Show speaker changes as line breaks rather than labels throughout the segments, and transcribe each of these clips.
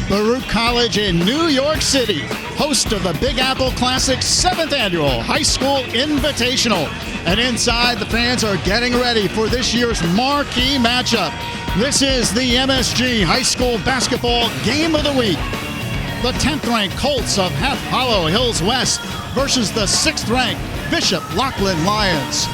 Baruch College in New York City, host of the Big Apple Classic 7th Annual High School Invitational. And inside, the fans are getting ready for this year's marquee matchup. This is the MSG High School Basketball Game of the Week. The 10th-ranked Colts of Half Hollow Hills West versus the 6th-ranked Bishop Loughlin Lions.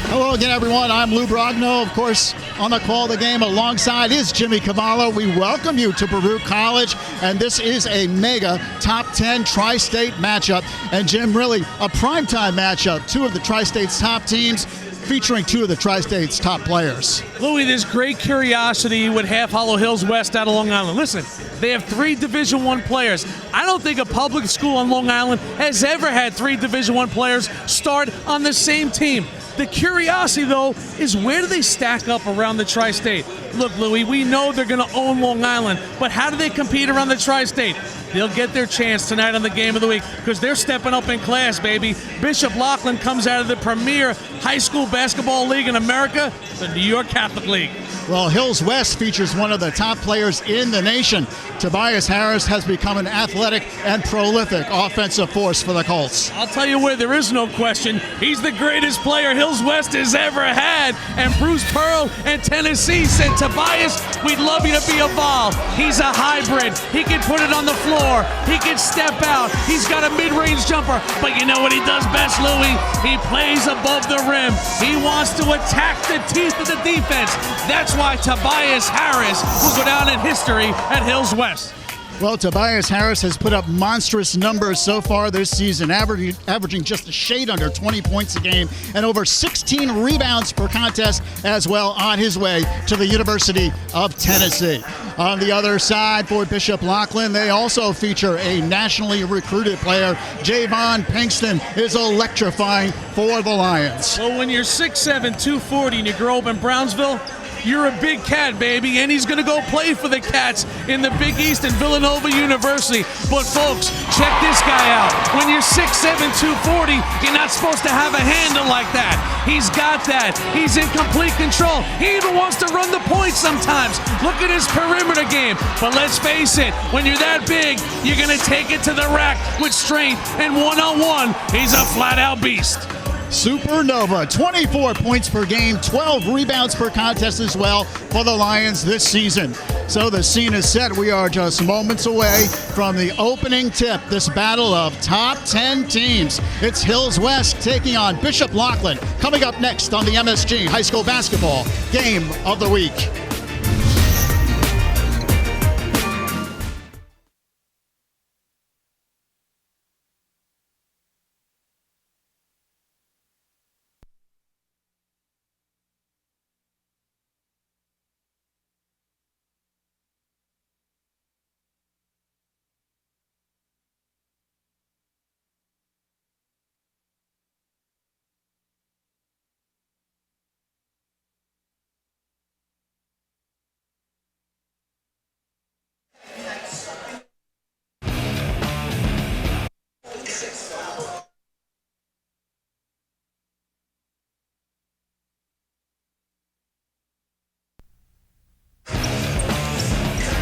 Hello again, everyone. I'm Lou Brogno, of course, on the call of the game. Alongside is Jimmy Cavallo. We welcome you to Baruch College, and this is a mega top 10 tri-state matchup. And Jim, really a primetime matchup. Two of the tri-state's top teams featuring two of the tri-state's top players.
Louis, there's great curiosity with Half Hollow Hills West out of Long Island. Listen, they have 3 Division I players. I don't think a public school on Long Island has ever had 3 Division I players start on the same team. The curiosity, though, is where do they stack up around the tri-state? Look, Louis, we know they're going to own Long Island, but how do they compete around the tri-state? They'll get their chance tonight on the Game of the Week because they're stepping up in class, baby. Bishop Loughlin comes out of the premier high school basketball league in America, the New York Catholic League.
Well, Hills West features one of the top players in the nation. Tobias Harris has become an athletic and prolific offensive force for the Colts.
I'll tell you where there is no question. He's the greatest player Hills West has ever had. And Bruce Pearl and Tennessee said, Tobias, we'd love you to be involved. He's a hybrid. He can put it on the floor. He can step out. He's got a mid-range jumper. But you know what he does best, Louis? He plays above the rim. He wants to attack the teeth of the defense. That's why Tobias Harris will go down in history at Hills West.
Well, Tobias Harris has put up monstrous numbers so far this season, averaging just a shade under 20 points a game and over 16 rebounds per contest as well, on his way to the University of Tennessee. On the other side for Bishop Loughlin, they also feature a nationally recruited player. JayVaughn Pinkston is electrifying for the Lions.
Well, when you're 6'7", 240 and you grow up in Brownsville, you're a big cat, baby, and he's going to go play for the Cats in the Big East and Villanova University. But, folks, check this guy out. When you're 6'7", 240, you're not supposed to have a handle like that. He's got that. He's in complete control. He even wants to run the point sometimes. Look at his perimeter game. But let's face it, when you're that big, you're going to take it to the rack with strength, and one-on-one, he's a flat-out beast.
Supernova, 24 points per game, 12 rebounds per contest as well for the Lions this season. So the scene is set. We are just moments away from the opening tip, this battle of top 10 teams. It's Hills West taking on Bishop Loughlin, coming up next on the MSG High School Basketball Game of the Week.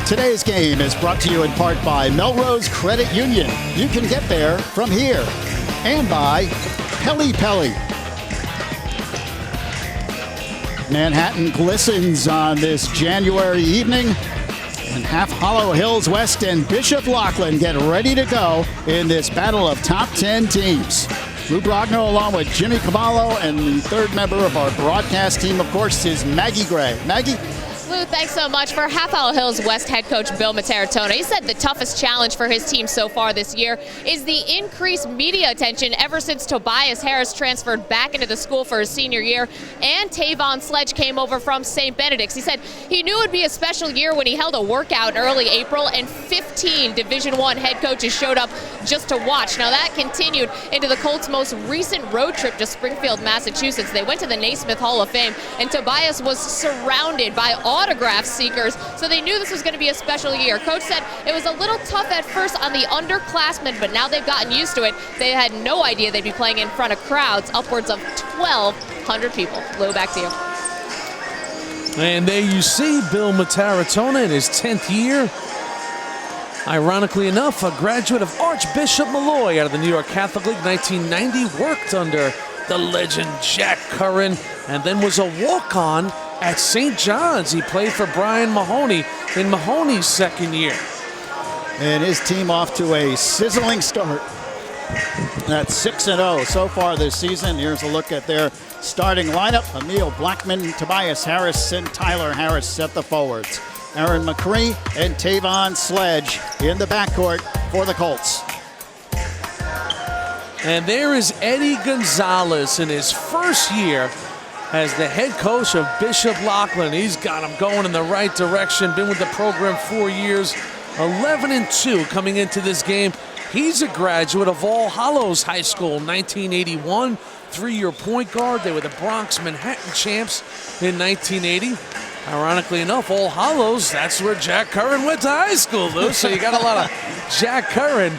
Today's game is brought to you in part by Melrose Credit Union. You can get there from here. And by Pelly Pelly. Manhattan glistens on this January evening. And Half Hollow Hills West and Bishop Loughlin get ready to go in this battle of top 10 teams. Lou Brogno along with Jimmy Cavallo, and the third member of our broadcast team, of course, is Maggie Gray. Maggie?
Lou, thanks so much. For Half Hollow Hills West head coach Bill Mitaritonna, he said the toughest challenge for his team so far this year is the increased media attention ever since Tobias Harris transferred back into the school for his senior year and Tavon Sledge came over from St. Benedict's. He said he knew it would be a special year when he held a workout in early April and 15 Division I head coaches showed up just to watch. Now that continued into the Colts' most recent road trip to Springfield, Massachusetts. They went to the Naismith Hall of Fame and Tobias was surrounded by autograph seekers, so they knew this was going to be a special year. Coach said it was a little tough at first on the underclassmen, but now they've gotten used to it. They had no idea they'd be playing in front of crowds, upwards of 1,200 people. Lou, back to you.
And there you see Bill Mitaritonna in his 10th year. Ironically enough, a graduate of Archbishop Malloy out of the New York Catholic League, 1990, worked under the legend Jack Curran, and then was a walk-on at St. John's. He played for Bryan Mahoney in Mahoney's second year.
And his team off to a sizzling start. That's 6-0 so far this season. Here's a look at their starting lineup. Emil Blackman, Tobias Harris, and Tyler Harris at the forwards. Aaron McCree and Tavon Sledge in the backcourt for the Colts.
And there is Eddie Gonzalez in his first year as the head coach of Bishop Loughlin. He's got him going in the right direction. Been with the program 4 years, 11-2 coming into this game. He's a graduate of All Hallows High School, 1981, three-year point guard. They were the Bronx Manhattan champs in 1980. Ironically enough, All Hallows, that's where Jack Curran went to high school, Lou. So you got a lot of Jack Curran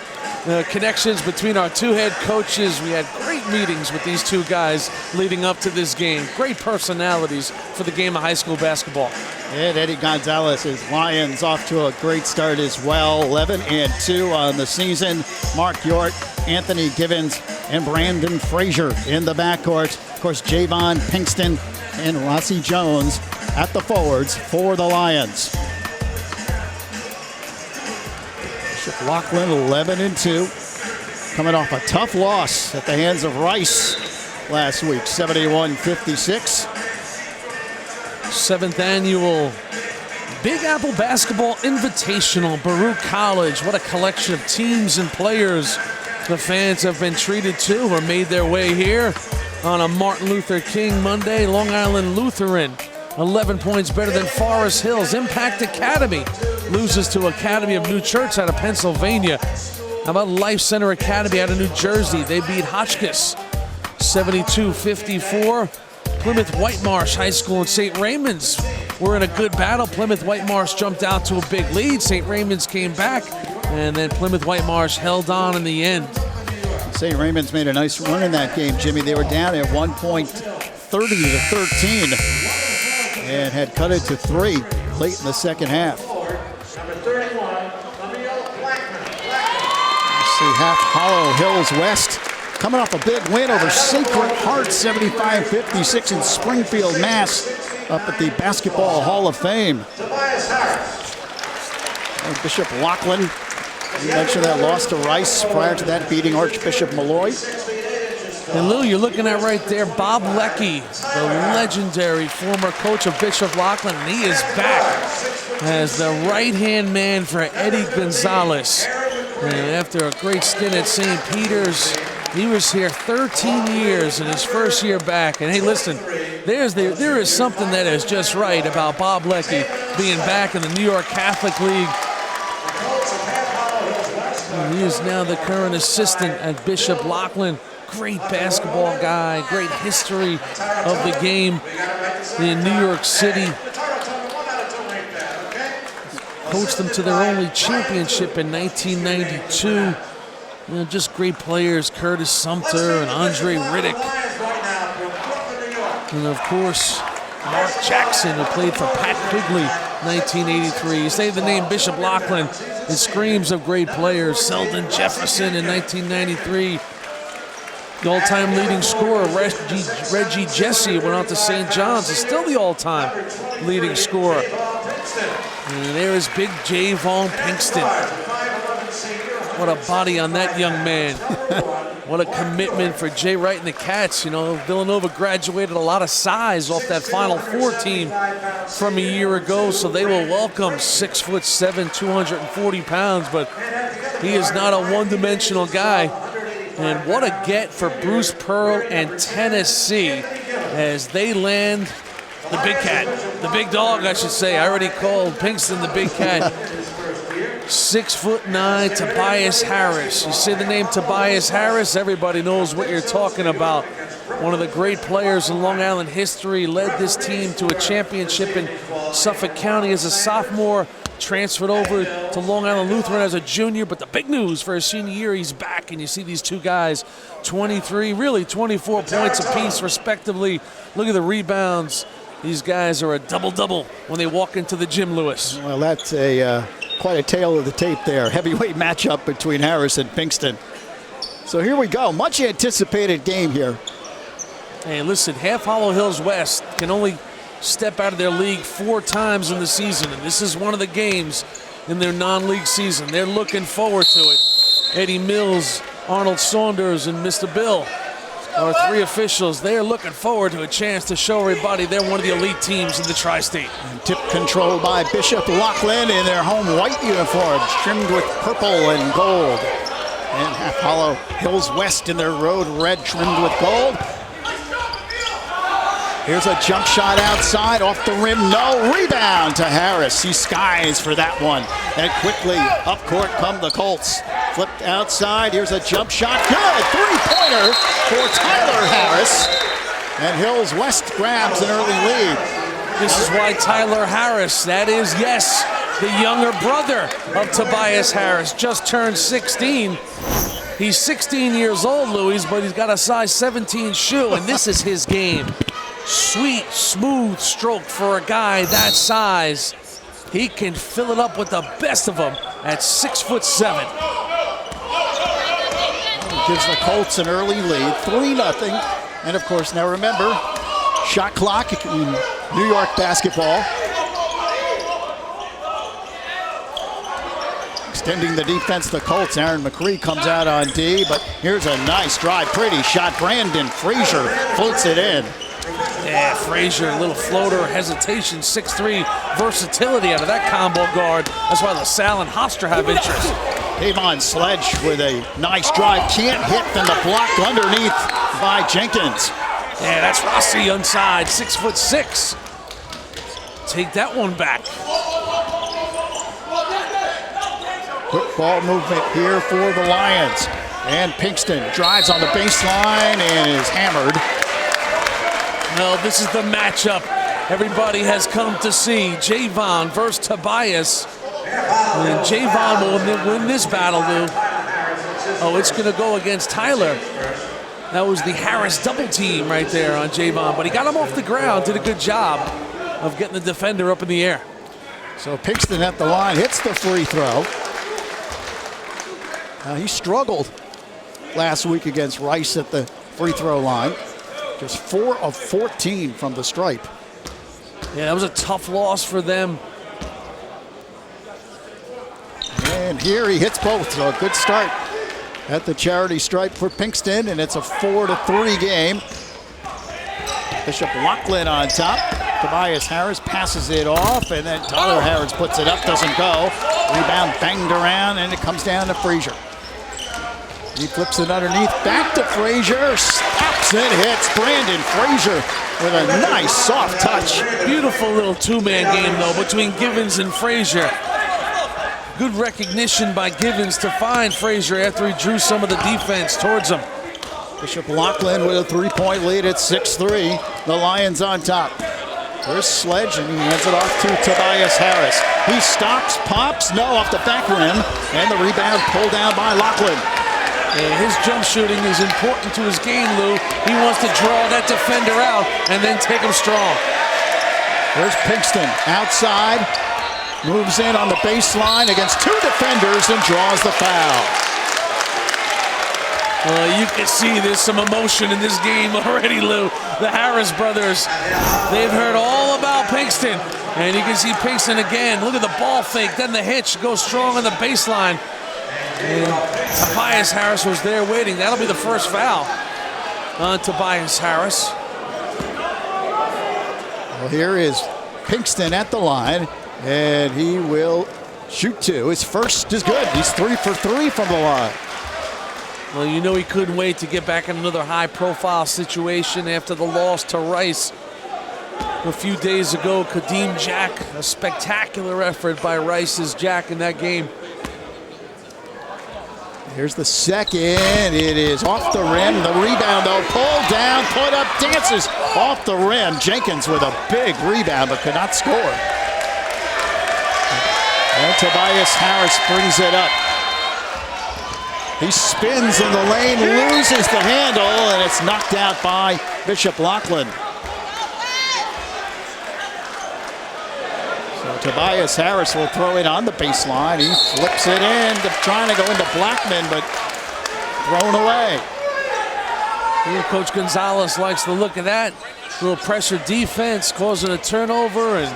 connections between our two head coaches. We had great meetings with these two guys leading up to this game. Great personalities for the game of high school basketball.
And Eddie Gonzalez's Lions off to a great start as well. 11-2 on the season. Mark York, Anthony Givens, and Brandon Frazier in the backcourt. Of course, JayVaughn, Pinkston, and Rossi Jones at the forwards for the Lions. Bishop Loughlin 11-2, coming off a tough loss at the hands of Rice last week, 71-56.
7th annual Big Apple Basketball Invitational, Baruch College. What a collection of teams and players the fans have been treated to or made their way here on a Martin Luther King Monday. Long Island Lutheran, 11 points better than Forest Hills. Impact Academy loses to Academy of New Church out of Pennsylvania. How about Life Center Academy out of New Jersey? They beat Hotchkiss 72-54. Plymouth Whitemarsh High School and St. Raymond's were in a good battle. Plymouth Whitemarsh jumped out to a big lead. St. Raymond's came back, and then Plymouth Whitemarsh held on in the end.
St. Raymond's made a nice run in that game, Jimmy. They were down at 1 point, 30-13, and had cut it to 3 late in the second half. See half Hollow Hills West coming off a big win over Sacred Heart, 75-56 in Springfield, Mass, up at the Basketball Hall of Fame. And Bishop Loughlin, you mentioned that loss to Rice, prior to that beating Archbishop Malloy.
And Lou, you're looking at right there Bob Leckie, the legendary former coach of Bishop Loughlin, and he is back as the right-hand man for Eddie Gonzalez. And after a great stint at St. Peter's, he was here 13 years in his first year back. And hey, listen, there is something that is just right about Bob Leckie being back in the New York Catholic League. And he is now the current assistant at Bishop Loughlin. Great basketball guy, great history of the game in New York City. Coached them to their only championship in 1992. You know, just great players, Curtis Sumter and Andre Riddick. And of course, Mark Jackson, who played for Pat Quigley, 1983. You say the name Bishop Loughlin, it screams of great players. Selden Jefferson in 1993. The all-time leading scorer, Reggie Jesse, went on to St. John's, is still the all-time leading scorer. And there is big JayVaughn Pinkston. What a body on that young man. What a commitment for Jay Wright and the Cats. You know, Villanova graduated a lot of size off that Final Four team from a year ago, so they will welcome 6'7", 240 pounds, but he is not a one-dimensional guy. And what a get for Bruce Pearl and Tennessee as they land the big cat, the big dog, I should say. I already called Pinkston the big cat. 6'9", Tobias Harris. You say the name Tobias Harris, everybody knows what you're talking about. One of the great players in Long Island history, led this team to a championship in Suffolk County as a sophomore, transferred over to Long Island Lutheran as a junior, but the big news for his senior year, he's back, and you see these two guys, 23, really 24 points apiece respectively. Look at the rebounds. These guys are a double-double when they walk into the gym, Lewis.
Well, that's a quite a tale of the tape there. Heavyweight matchup between Harris and Pinkston. So here we go. Much anticipated game here.
Hey, listen, Half Hollow Hills West can only step out of their league 4 times in the season, and this is one of the games in their non-league season. They're looking forward to it. Eddie Mills, Arnold Saunders, and Mr. Bill are 3 officials. They are looking forward to a chance to show everybody they're one of the elite teams in the Tri-State.
And tip controlled by Bishop Loughlin in their home white uniforms, trimmed with purple and gold. And Half Hollow Hills West in their road red, trimmed with gold. Here's a jump shot outside, off the rim, no. Rebound to Harris. He skies for that one. And quickly up court come the Colts. Flipped outside, here's a jump shot. Good, 3-pointer for Tyler Harris. And Hills West grabs an early lead.
This is why Tyler Harris, that is, yes, the younger brother of Tobias Harris, just turned 16. He's 16 years old, Louis, but he's got a size 17 shoe, and this is his game. Sweet, smooth stroke for a guy that size. He can fill it up with the best of them at 6'7".
Gives the Colts an early lead, 3-0. And of course, now remember, shot clock in New York basketball. Extending the defense, the Colts. Aaron McCree comes out on D, but here's a nice drive, pretty shot. Brandon Frazier floats it in.
Yeah, Frazier, a little floater, hesitation, 6'3", versatility out of that combo guard. That's why LaSalle and Hofstra have interest.
Tavon Sledge with a nice drive, can't hit, then the block underneath by Jenkins.
Yeah, that's Rossi inside, 6'6". Take that one back.
Quick ball movement here for the Lions. And Pinkston drives on the baseline and is hammered.
Well, this is the matchup everybody has come to see. JayVaughn versus Tobias. And JayVaughn will win this battle, Lou. Oh, it's going to go against Tyler. That was the Harris double team right there on JayVaughn, but he got him off the ground, did a good job of getting the defender up in the air.
So Pinkston at the line hits the free throw. He struggled last week against Rice at the free throw line. Just 4 of 14 from the stripe.
Yeah, that was a tough loss for them.
And here he hits both, so a good start at the charity stripe for Pinkston, and it's a 4-3 game. Bishop Loughlin on top. Tobias Harris passes it off, and then Tyler Harris puts it up, doesn't go. Rebound banged around, and it comes down to Frazier. He flips it underneath, back to Frazier, stops and hits. Brandon Frazier with a nice soft touch.
Beautiful little 2-man game, though, between Givens and Frazier. Good recognition by Givens to find Frazier after he drew some of the defense towards him.
Bishop Loughlin with a 3-point lead at 6-3. The Lions on top. There's Sledge, and he hands it off to Tobias Harris. He stops, pops, no, off the back rim, and the rebound pulled down by Loughlin.
And his jump shooting is important to his game, Lou. He wants to draw that defender out and then take him strong.
There's Pinkston outside, moves in on the baseline against 2 defenders and draws the foul.
Well, you can see there's some emotion in this game already, Lou. The Harris brothers, they've heard all about Pinkston. And you can see Pinkston again. Look at the ball fake, then the hitch, goes strong on the baseline. And Tobias Harris was there waiting. That'll be the first foul on Tobias Harris.
Well, here is Pinkston at the line, and he will shoot 2. His first is good. He's 3 for 3 from the line.
Well, you know he couldn't wait to get back in another high-profile situation after the loss to Rice a few days ago. Kadeem Jack, a spectacular effort by Rice's Jack in that game.
Here's the second. It is off the rim. The rebound, though, pulled down, put up, dances off the rim. Jenkins with a big rebound, but could not score. And Tobias Harris brings it up. He spins in the lane, loses the handle, and it's knocked out by Bishop Loughlin. So Tobias Harris will throw it on the baseline. He flips it in, trying to go into Blackman, but thrown away.
Coach Gonzalez likes the look of that. A little pressure defense causing a turnover, and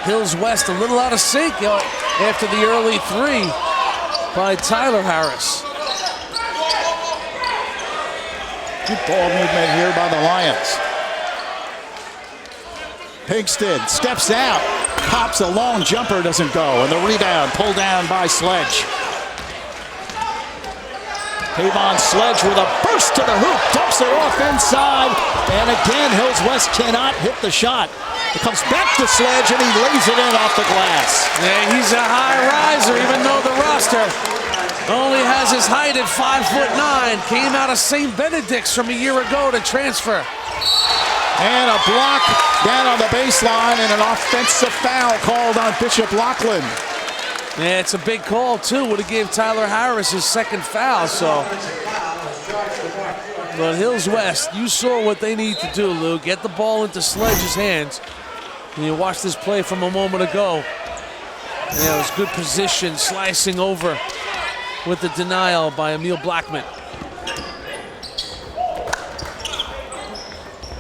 Hills West a little out of sync after the early three by Tyler Harris.
Good ball movement here by the Lions. Pinkston steps out, pops a long jumper, doesn't go, and the rebound pulled down by Sledge. Tavon Sledge with a burst to the hoop, dumps it off inside, and again Hills West cannot hit the shot. It comes back to Sledge, and he lays it in off the glass.
Yeah, he's a high riser, even though the roster only has his height at 5'9". Came out of St. Benedict's from a year ago to transfer.
And a block down on the baseline, and an offensive foul called on Bishop Loughlin.
Yeah, it's a big call, too. Would have gave Tyler Harris his second foul, so. But Hills West, you saw what they need to do, Lou. Get the ball into Sledge's hands. And you watched this play from a moment ago. Yeah, it was good position, slicing over with the denial by Emil Blackman.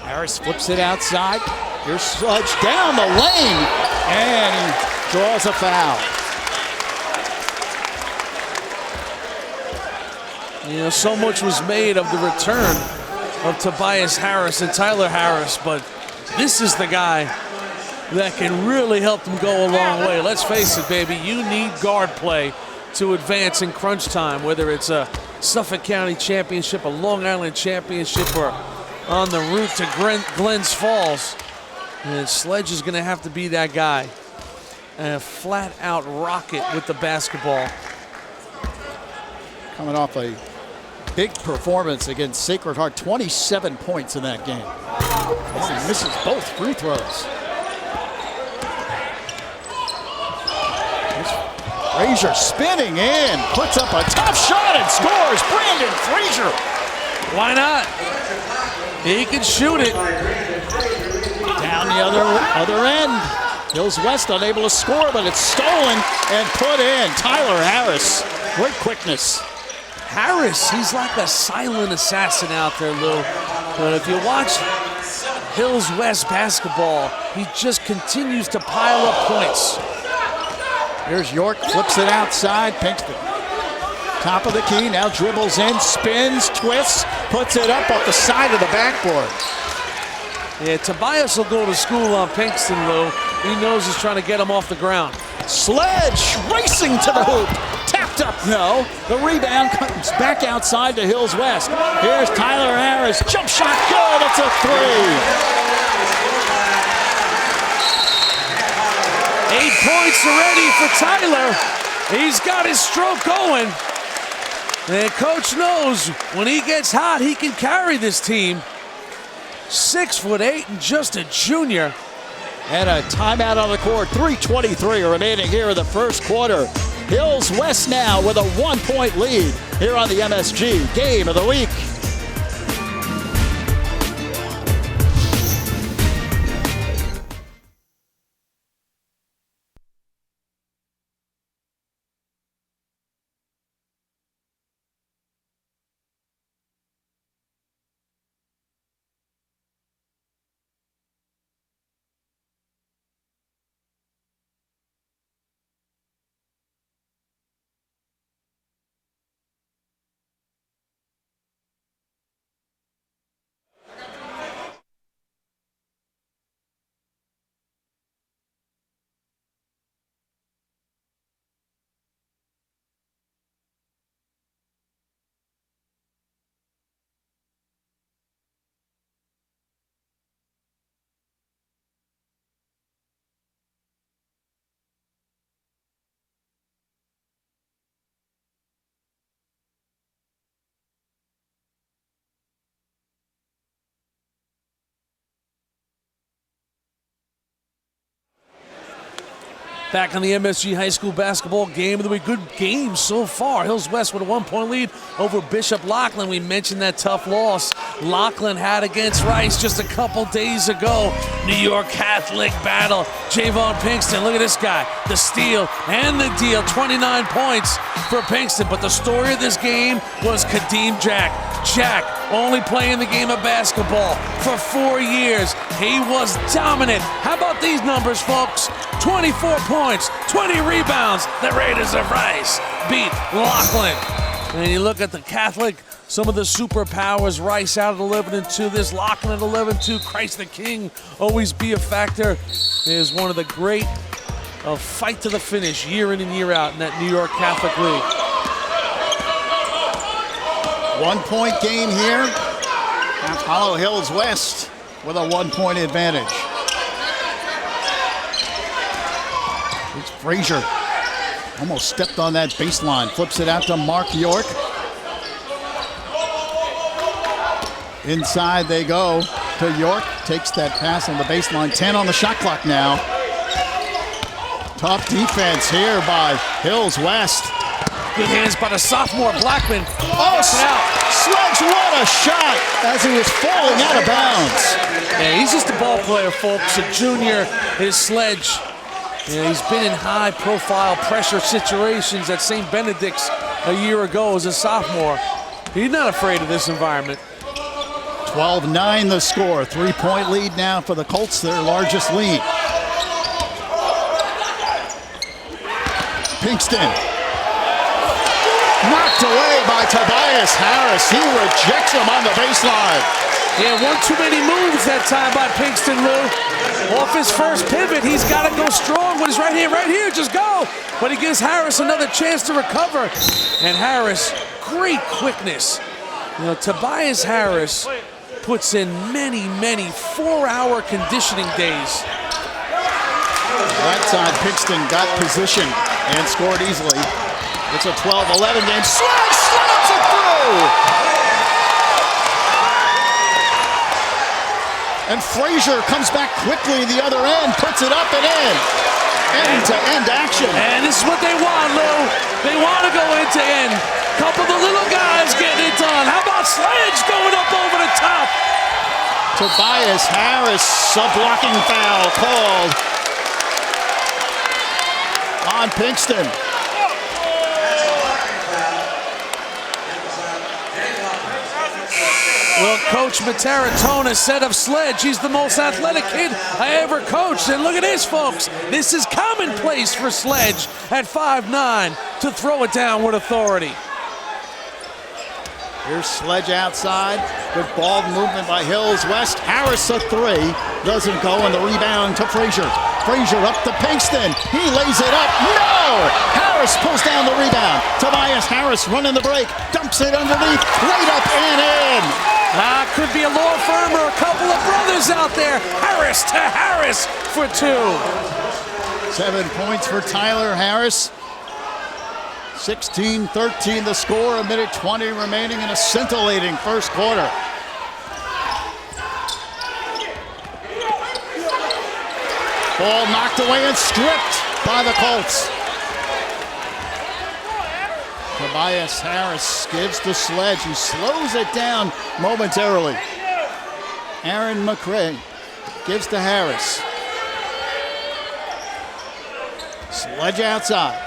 Harris flips it outside. Here's Sledge down the lane, and he draws a foul.
You know, so much was made of the return of Tobias Harris and Tyler Harris, but this is the guy that can really help them go a long way. Let's face it, baby, you need guard play to advance in crunch time, whether it's a Suffolk County championship, a Long Island championship, or on the route to Glens Falls. And Sledge is going to have to be that guy. And a flat-out rocket with the basketball.
Coming off a big performance against Sacred Heart, 27 points in that game. He misses both free throws. Frazier spinning in, puts up a tough shot and scores. Brandon Frazier.
Why not? He can shoot it.
Down the other end. Hills West unable to score, but it's stolen and put in. Tyler Harris, great quickness.
Harris, he's like a silent assassin out there, Lou. But if you watch Hills West basketball, he just continues to pile up points.
Here's York, flips it outside. Pinkston, top of the key, now dribbles in, spins, twists, puts it up off the side of the backboard.
Yeah, Tobias will go to school on Pinkston, Lou. He knows he's trying to get him off the ground.
Sledge racing to the hoop. Tapped up, no. The rebound comes back outside to Hills West. Here's Tyler Harris. Jump shot, good. It's a three.
8 points already for Tyler. He's got his stroke going. And coach knows when he gets hot, he can carry this team. 6'8" and just a junior.
And a timeout on the court. 3:23 remaining here in the first quarter. Hills West now with a 1-point lead here on the MSG Game of the Week.
Back on the MSG High School Basketball Game of the Week. Good game so far. Hills West with a 1-point lead over Bishop Loughlin. We mentioned that tough loss Loughlin had against Rice just a couple days ago. New York Catholic battle. JayVaughn Pinkston, look at this guy. The steal and the deal. 29 points for Pinkston. But the story of this game was Kadeem Jack. Jack only playing the game of basketball for 4 years. He was dominant. How about these numbers, folks? 24 points, 20 rebounds. The Raiders of Rice beat Loughlin. And you look at the Catholic, some of the superpowers. Rice out at 11-2. This Loughlin at 11-2. Christ the King always be a factor. Is one of the great fight to the finish year in and year out in that New York Catholic League.
1-point game here. Cavallo Hills West with a 1-point advantage. It's Frazier. Almost stepped on that baseline. Flips it out to Mark York. Inside they go to York. Takes that pass on the baseline. 10 on the shot clock now. Tough defense here by Hills West.
Good hands by the sophomore Blackman.
Oh, Sledge, what a shot as he was falling out of bounds.
Yeah, he's just a ball player, folks. A junior is Sledge. Yeah, he's been in high-profile pressure situations at St. Benedict's a year ago as a sophomore. He's not afraid of this environment.
12-9 the score. 3-point lead now for the Colts, their largest lead. Pinkston. Knocked away by Tobias Harris. He rejects him on the baseline.
Yeah, one too many moves that time by Pinkston, Lou. Off his first pivot, he's got to go strong with his right here, just go. But he gives Harris another chance to recover. And Harris, great quickness. You know, Tobias Harris puts in many 4-hour conditioning days.
Right side, Pinkston got position and scored easily. It's a 12-11 game. Sledge slams it through! And Frazier comes back quickly the other end, puts it up and in. End-to-end action.
And this is what they want, Lou. They want to go end-to-end. Couple of the little guys getting it done. How about Sledge going up over the top?
Tobias Harris, a blocking foul called on Pinkston.
Well, Coach Mitaritonna said of Sledge, he's the most athletic kid I ever coached. And look at this, folks. This is commonplace for Sledge at 5'9" to throw it down with authority.
Here's Sledge outside. Good ball movement by Hills West. Harris a three. Doesn't go, and the rebound to Frazier. Frazier up to Pinkston. He lays it up. No! Harris pulls down the rebound. Tobias Harris running the break. Dumps it underneath. Right up and in.
Could be a law firm or a couple of brothers out there. Harris to Harris for 2.
7 points for Tyler Harris. 16-13 the score, 1:20 remaining in a scintillating first quarter. Ball knocked away and stripped by the Colts. Tobias Harris gives to Sledge. He slows it down momentarily. Aaron McCray gives to Harris. Sledge outside.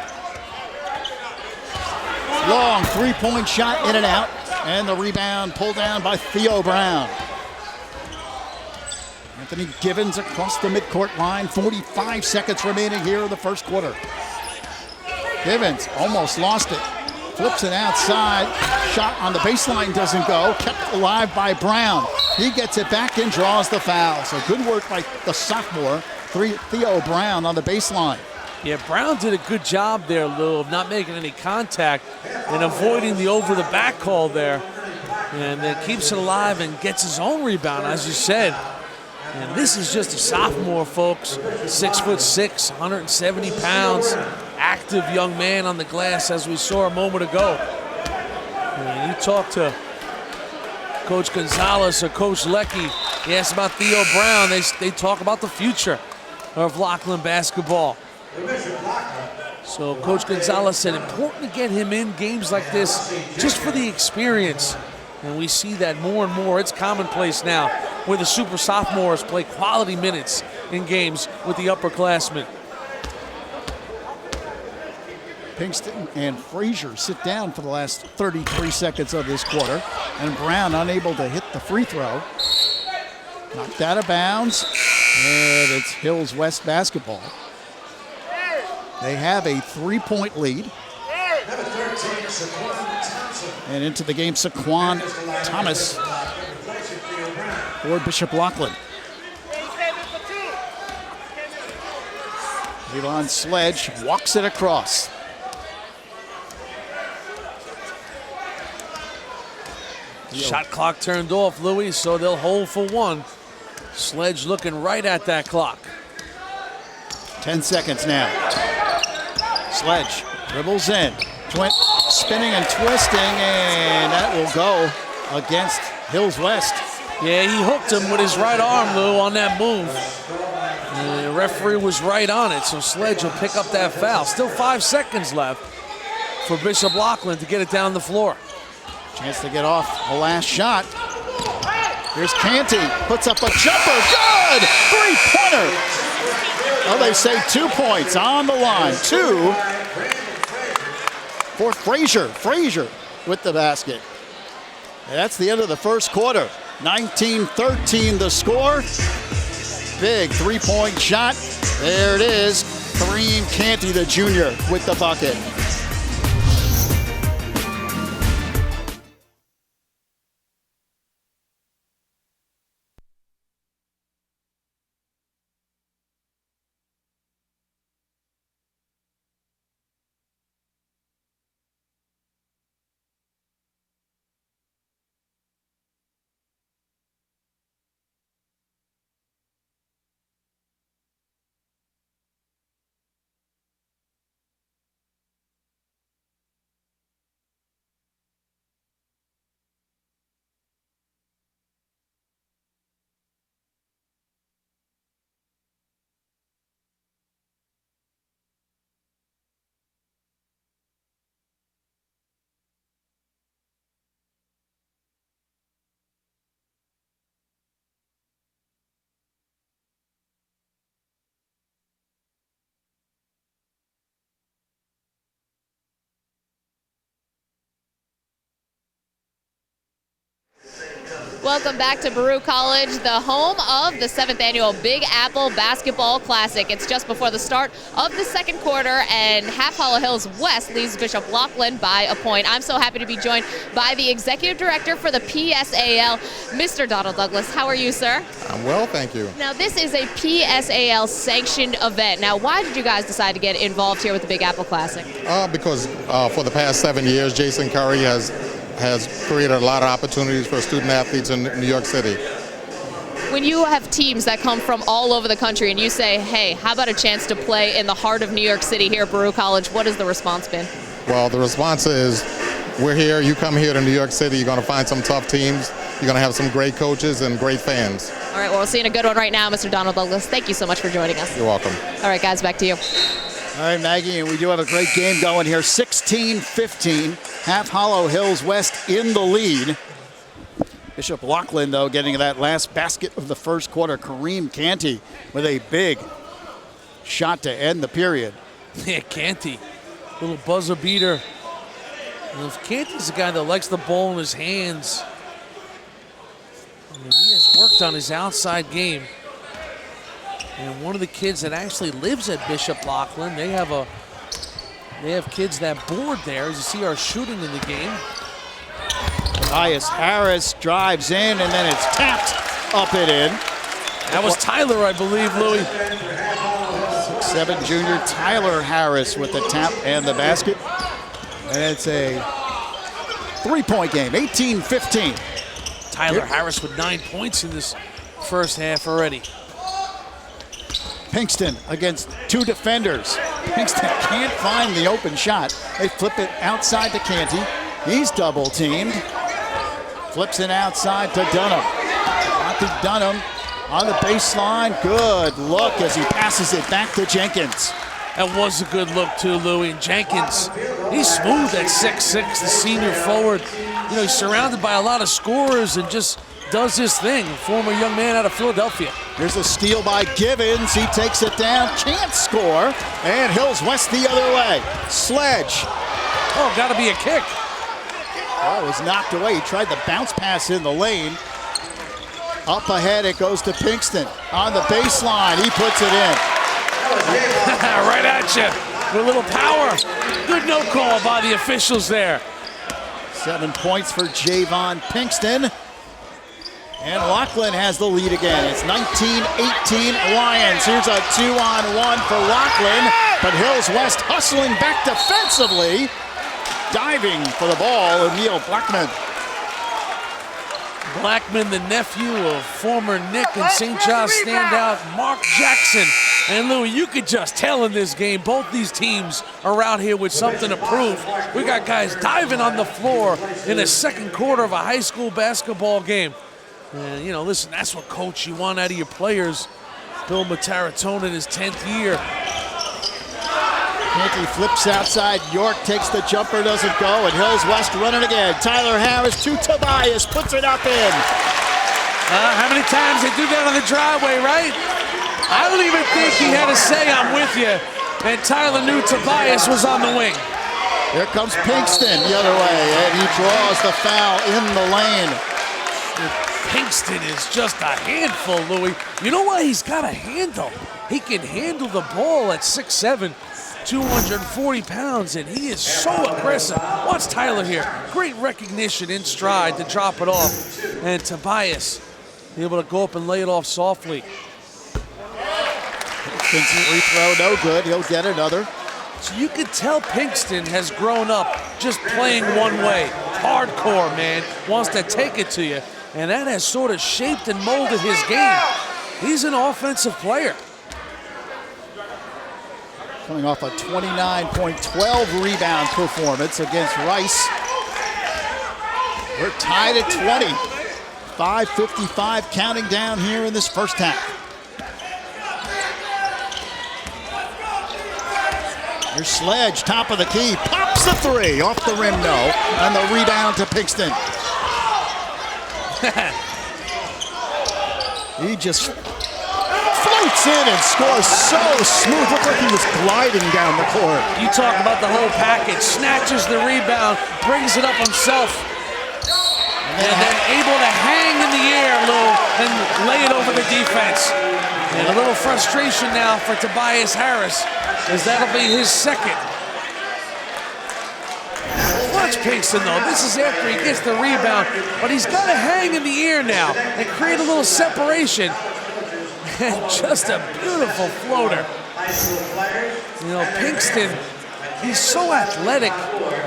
Long three-point shot in and out. And the rebound pulled down by Theo Brown. Anthony Givens across the midcourt line. 45 seconds remaining here in the first quarter. Givens almost lost it. Flips it outside. Shot on the baseline doesn't go. Kept alive by Brown. He gets it back and draws the foul. So good work by the sophomore, Theo Brown, on the baseline.
Yeah, Brown did a good job there, Lou, of not making any contact and avoiding the over-the-back call there. And then keeps it alive and gets his own rebound, as you said. And this is just a sophomore, folks. 6'6", 170 pounds. Active young man on the glass, as we saw a moment ago. And you talk to Coach Gonzalez or Coach Leckie, he asked about Theo Brown. They talk about the future of Loughlin basketball. So Coach Gonzalez said important to get him in games like this just for the experience. And we see that more and more. It's commonplace now where the super sophomores play quality minutes in games with the upperclassmen.
Pinkston and Frazier sit down for the last 33 seconds of this quarter. And Brown unable to hit the free throw. Knocked out of bounds. And it's Hills West basketball. They have a 3-point lead. And into the game, Saquon Thomas for Bishop Loughlin. Tavon Sledge walks it across.
Shot clock turned off, Louis, so they'll hold for one. Sledge looking right at that clock.
10 seconds now. Sledge dribbles in, spinning and twisting, and that will go against Hills West.
Yeah, he hooked him with his right arm, Lou, on that move. And the referee was right on it, so Sledge will pick up that foul. Still 5 seconds left for Bishop Loughlin to get it down the floor.
Chance to get off the last shot. Here's Canty, puts up a jumper, good! Three-pointer! Oh, they say 2 points on the line. 2 for Frazier. Frazier with the basket. And that's the end of the first quarter. 19-13 the score. Big three-point shot. There it is. Kareem Canty, the junior, with the bucket.
Welcome back to Baruch College, the home of the 7th annual Big Apple Basketball Classic. It's just before the start of the second quarter, and Half Hollow Hills West leads Bishop Loughlin by a point. I'm so happy to be joined by the Executive Director for the PSAL, Mr. Donald Douglas. How are you, sir?
I'm well, thank you.
Now, this is a PSAL sanctioned event. Now, why did you guys decide to get involved here with the Big Apple Classic?
Because for the past 7 years, Jason Curry has created a lot of opportunities for student athletes in New York City.
When you have teams that come from all over the country and you say, hey, how about a chance to play in the heart of New York City here at Baruch College, what has the response been?
Well, the response is, we're here, you come here to New York City, you're going to find some tough teams, you're going to have some great coaches and great fans.
All right, well, we're seeing a good one right now, Mr. Donald Douglas. Thank you so much for joining us.
You're welcome.
All right, guys, back to you.
All right, Maggie, and we do have a great game going here. 16-15, Half Hollow Hills West in the lead. Bishop Loughlin, though, getting that last basket of the first quarter. Kareem Canty with a big shot to end the period.
Yeah, Canty, little buzzer beater. And Canty's a guy that likes the ball in his hands. I mean, he has worked on his outside game. And one of the kids that actually lives at Bishop Loughlin, they have kids that board there, as you see our shooting in the game.
Tobias Harris drives in, and then it's tapped up and in.
That was Tyler, I believe, Louis.
6'7" junior Tyler Harris with the tap and the basket. And it's a three-point game, 18-15.
Tyler Harris with 9 points in this first half already.
Pinkston against two defenders. Pinkston can't find the open shot. They flip it outside to Canty. He's double teamed. Flips it outside to Dunham. Monty Dunham on the baseline. Good look as he passes it back to Jenkins.
That was a good look too, Louie. And Jenkins, he's smooth at 6'6", the senior forward. You know, he's surrounded by a lot of scorers and just does his thing. Former young man out of Philadelphia.
Here's a steal by Givens. He takes it down, can't score, and Hills West the other way. Sledge.
Oh, gotta be a kick.
Oh, it was knocked away. He tried the bounce pass in the lane. Up ahead, it goes to Pinkston. On the baseline, he puts it in.
Right at you with a little power. Good no call by the officials there.
7 points for JayVaughn Pinkston. And Loughlin has the lead again. It's 19-18 Lions. Here's a 2-on-1 for Loughlin, but Hills West hustling back defensively. Diving for the ball, O'Neal Blackman.
Blackman, the nephew of former Nick and St. John's standout Mark Jackson. And Louie, you could just tell in this game, both these teams are out here with something to prove. We got guys diving on the floor in the second quarter of a high school basketball game. And, you know, listen, that's what, coach, you want out of your players. Bill Mitaritonna in his 10th year.
Canty flips outside. York takes the jumper, doesn't go, and Hills West running again. Tyler Harris to Tobias, puts it up in.
How many times they do that on the driveway, right? I don't even think he had to say, I'm with you. And Tyler knew Tobias was on the wing.
Here comes Pinkston the other way, and he draws the foul in the lane.
Pinkston is just a handful, Louie. You know why he's got a handle? He can handle the ball at 6'7", 240 pounds, and he is so aggressive. Watch Tyler here. Great recognition in stride to drop it off. And Tobias able to go up and lay it off softly.
Pinkston free throw, no good. He'll get another.
So you could tell Pinkston has grown up just playing one way. Hardcore, man. Wants to take it to you. And that has sort of shaped and molded his game. He's an offensive player.
Coming off a 29.12 rebound performance against Rice. We're tied at 20. 5:55 counting down here in this first half. Here's Sledge, top of the key, pops the three, off the rim, no. And the rebound to Pinkston. He just floats in and scores so smooth. Looked like he was gliding down the court.
You talk about the whole package. Snatches the rebound, brings it up himself. And then able to hang in the air, Lou, and lay it over the defense. And a little frustration now for Tobias Harris, as that'll be his second. Watch Pinkston, though. This is after he gets the rebound, but he's got to hang in the air now and create a little separation. And just a beautiful floater. You know, Pinkston, he's so athletic.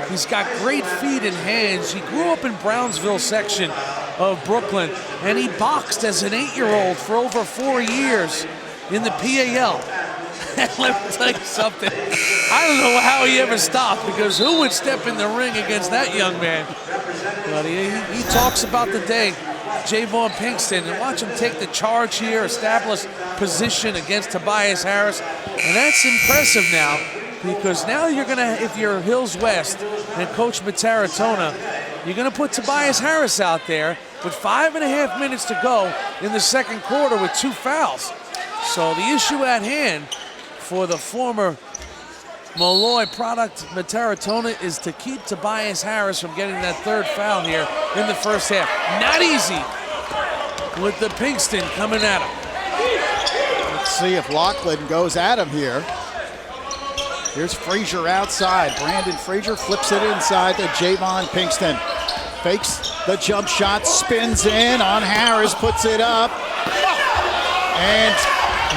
He's got great feet and hands. He grew up in Brownsville section of Brooklyn, and he boxed as an 8-year-old for over 4 years in the PAL. Let me tell you something. I don't know how he ever stopped, because who would step in the ring against that young man? But he talks about the day, JayVaughn Pinkston, and watch him take the charge here, establish position against Tobias Harris. And that's impressive now, because now you're going to, if you're Hills West and Coach Mitaritonna, you're going to put Tobias Harris out there with 5.5 minutes to go in the second quarter with 2 fouls. So the issue at hand for the former Molloy product Mitaritonna is to keep Tobias Harris from getting that 3rd foul here in the first half. Not easy with the Pinkston coming at him.
Let's see if Loughlin goes at him here. Here's Frazier outside. Brandon Frazier flips it inside to JayVaughn Pinkston. Fakes the jump shot, spins in on Harris, puts it up. And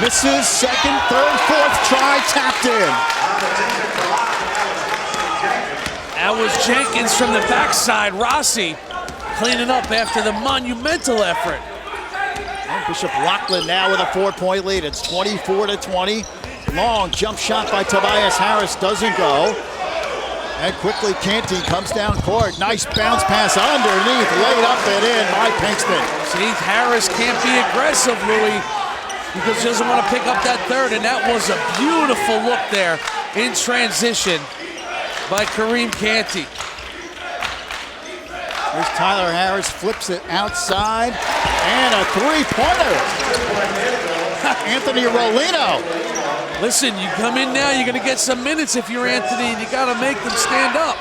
misses, second, third, fourth try, tapped in.
That was Jenkins from the backside. Rossi cleaning up after the monumental effort.
And Bishop Loughlin now with a 4-point lead. It's 24-20. Long jump shot by Tobias Harris doesn't go. And quickly Canty comes down court. Nice bounce pass underneath, laid up and in by Pinkston.
See, Harris can't be aggressive, Louie. because he doesn't want to pick up that third, and that was a beautiful look there in transition by Kareem Canty.
Here's Tyler Harris, flips it outside, and a three-pointer. Anthony Rolino.
Listen, you come in now, you're going to get some minutes if you're Anthony, and you got to make them stand up.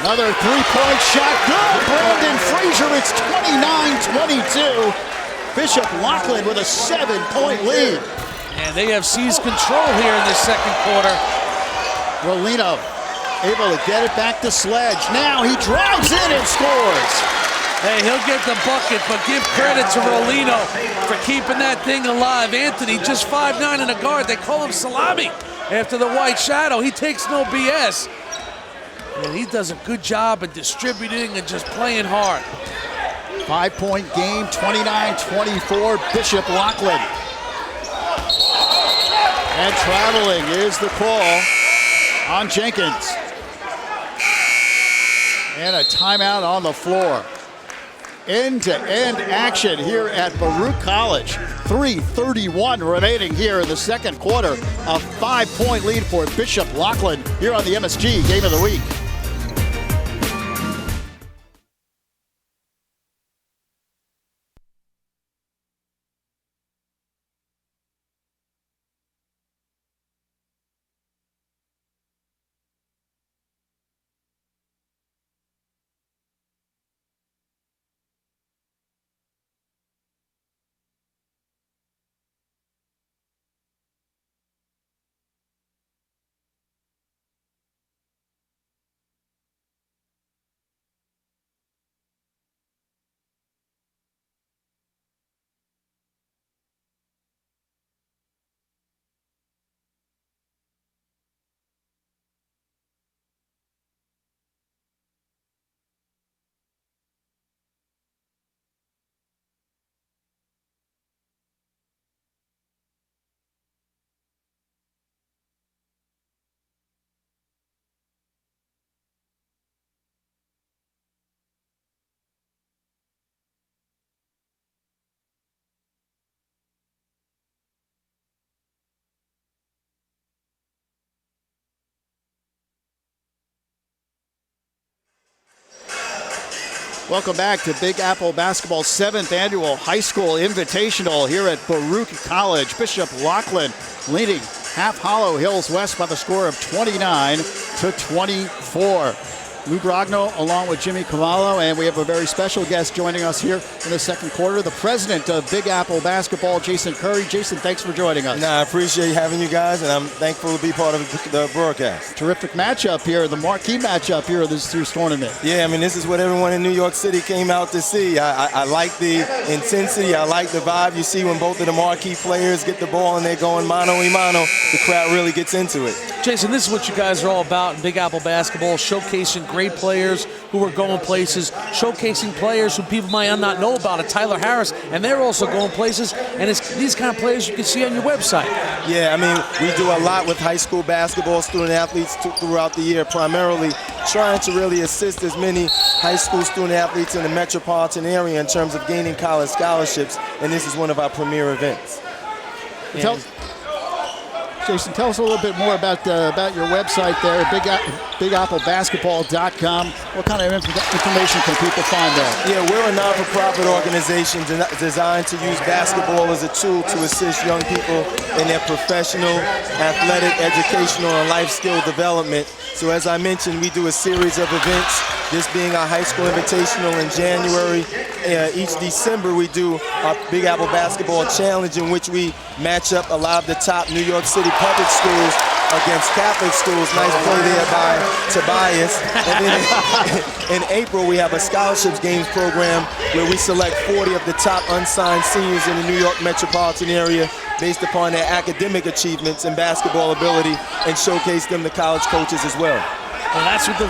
Another three-point shot, good. Brandon Frazier, it's 29-22. Bishop Loughlin with a 7-point lead.
And they have seized control here in the second quarter.
Rolino able to get it back to Sledge. Now he drives in and scores.
Hey, he'll get the bucket, but give credit to Rolino for keeping that thing alive. Anthony, just 5'9" and a guard. They call him Salami after the white shadow. He takes no BS. And he does a good job of distributing and just playing hard.
5-point game, 29-24, Bishop Loughlin. And traveling is the call on Jenkins. And a timeout on the floor. End-to-end action here at Baruch College. 3:31 remaining here in the second quarter. A 5-point lead for Bishop Loughlin here on the MSG Game of the Week. Welcome back to Big Apple Basketball's 7th annual high school invitational here at Baruch College. Bishop Loughlin leading Half Hollow Hills West by the score of 29-24. Lou Brogno along with Jimmy Cavallo, and we have a very special guest joining us here in the second quarter, the president of Big Apple Basketball, Jason Curry. Jason, thanks for joining us.
I appreciate having you guys, and I'm thankful to be part of the broadcast.
Terrific matchup here, the marquee matchup here of this year's tournament.
Yeah, I mean, this is what everyone in New York City came out to see. I like the intensity. I like the vibe you see when both of the marquee players get the ball and they're going mano-a-mano. The crowd really gets into it.
Jason, this is what you guys are all about in Big Apple Basketball, showcasing great players who are going places, showcasing players who people might not know about, Tyler Harris, and they're also going places, and it's these kind of players you can see on your website.
Yeah, I mean, we do a lot with high school basketball student athletes throughout the year, primarily trying to really assist as many high school student athletes in the metropolitan area in terms of gaining college scholarships, and this is one of our premier events.
Jason, tell us a little bit more about your website there, bigapplebasketball.com. What kind of information can people find there?
Yeah, we're a non-for-profit organization designed to use basketball as a tool to assist young people in their professional, athletic, educational, and life skill development. So as I mentioned, we do a series of events, this being our high school invitational in January. Each December we do our Big Apple Basketball Challenge, in which we match up a lot of the top New York City public schools against Catholic schools. Nice play there by Tobias. And then in April, we have a scholarships games program where we select 40 of the top unsigned seniors in the New York metropolitan area based upon their academic achievements and basketball ability, and showcase them to college coaches as well.
Well, that's what the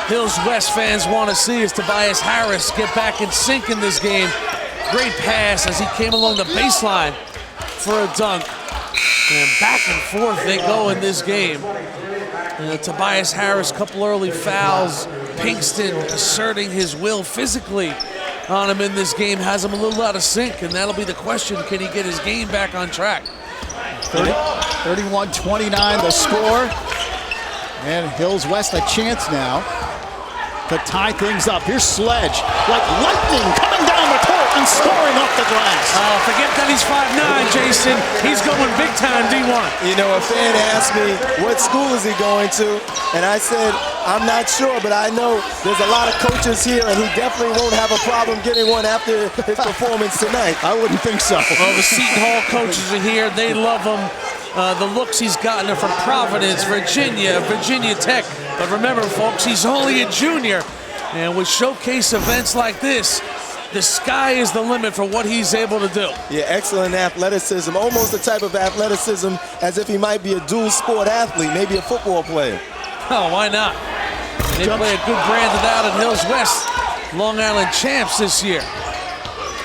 Hills West fans want to see, is Tobias Harris get back in sync in this game. Great pass as he came along the baseline for a dunk. And back and forth they go in this game. Tobias Harris, couple early fouls. Pinkston asserting his will physically on him in this game has him a little out of sync, and that'll be the question. Can he get his game back on track?
31-29 the score. And Hills West a chance now to tie things up. Here's Sledge, like lightning coming down the court and scoring off the glass.
Forget that he's 5'9", Jason. He's going big time D1.
You know, a fan asked me, what school is he going to? And I said, I'm not sure, but I know there's a lot of coaches here, and he definitely won't have a problem getting one after his performance tonight.
I wouldn't think so.
Well, the Seton Hall coaches are here. They love him. The looks he's gotten are from Providence, Virginia, Virginia Tech. But remember, folks, he's only a junior. And with showcase events like this, the sky is the limit for what he's able to do.
Yeah, excellent athleticism. Almost the type of athleticism as if he might be a dual sport athlete, maybe a football player.
Oh, why not? They play a good brand of that at Hills West. Long Island champs this year.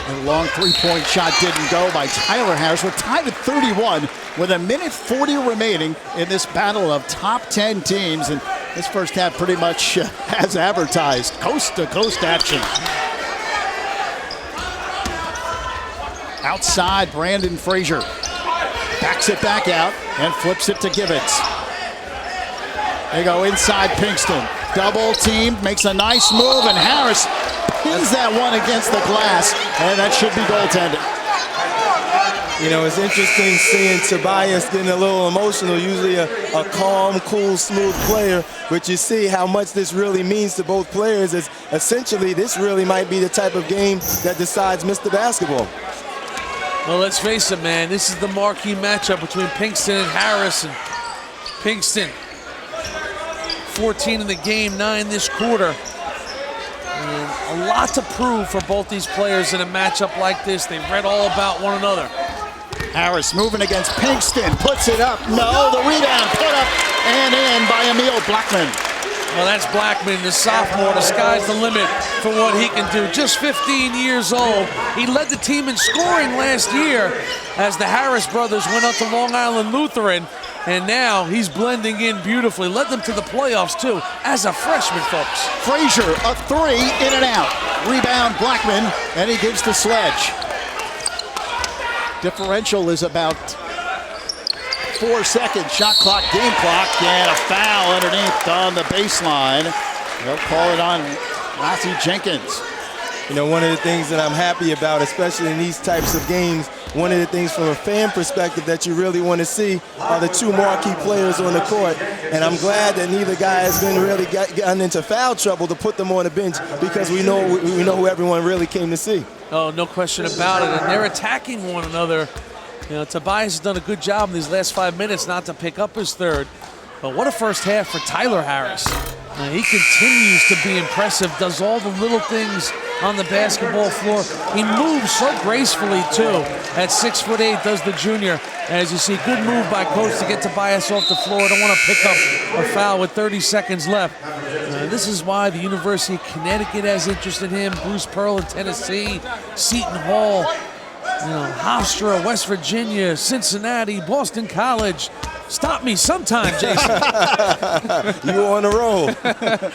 A long three-point shot didn't go by Tyler Harris. We're tied at 31 with 1:40 remaining in this battle of top 10 teams. And this first half pretty much as advertised. Coast-to-coast action. Outside, Brandon Frazier backs it back out and flips it to Gibbons. They go inside Pinkston. Double team, makes a nice move, and Harris pins that one against the glass, and that should be goaltended.
You know, it's interesting seeing Tobias getting a little emotional, usually a calm, cool, smooth player, but you see how much this really means to both players. Is essentially, this really might be the type of game that decides Mr. Basketball.
Well, let's face it, man. This is the marquee matchup between Pinkston and Harris. And Pinkston, 14 in the game, 9 this quarter. And a lot to prove for both these players in a matchup like this. They've read all about one another.
Harris moving against Pinkston, puts it up. No, the rebound put up and in by Emil Blackman.
Well, that's Blackman, the sophomore. The sky's the limit for what he can do. Just 15 years old. He led the team in scoring last year as the Harris brothers went up to Long Island Lutheran. And now he's blending in beautifully. Led them to the playoffs, too, as a freshman, folks.
Frazier, a three, in and out. Rebound, Blackman, and he gives to Sledge. Differential is about 4 seconds. Shot clock, game clock, and a foul underneath on the baseline. They'll call it on Lassie Jenkins.
You know, one of the things that I'm happy about, especially in these types of games, one of the things from a fan perspective that you really want to see are the two marquee players on the court. And I'm glad that neither guy has been really gotten into foul trouble to put them on the bench, because we know who everyone really came to see.
Oh, no question about it. And they're attacking one another. You know, Tobias has done a good job in these last 5 minutes not to pick up his third. But what a first half for Tyler Harris. He continues to be impressive, does all the little things on the basketball floor. He moves so gracefully, too. At 6'8", does the junior. As you see, good move by coach to get Tobias off the floor. Don't want to pick up a foul with 30 seconds left. This is why the University of Connecticut has interest in him. Bruce Pearl in Tennessee, Seton Hall, Hofstra, West Virginia, Cincinnati, Boston College. Stop me sometime, Jason.
You were on a roll.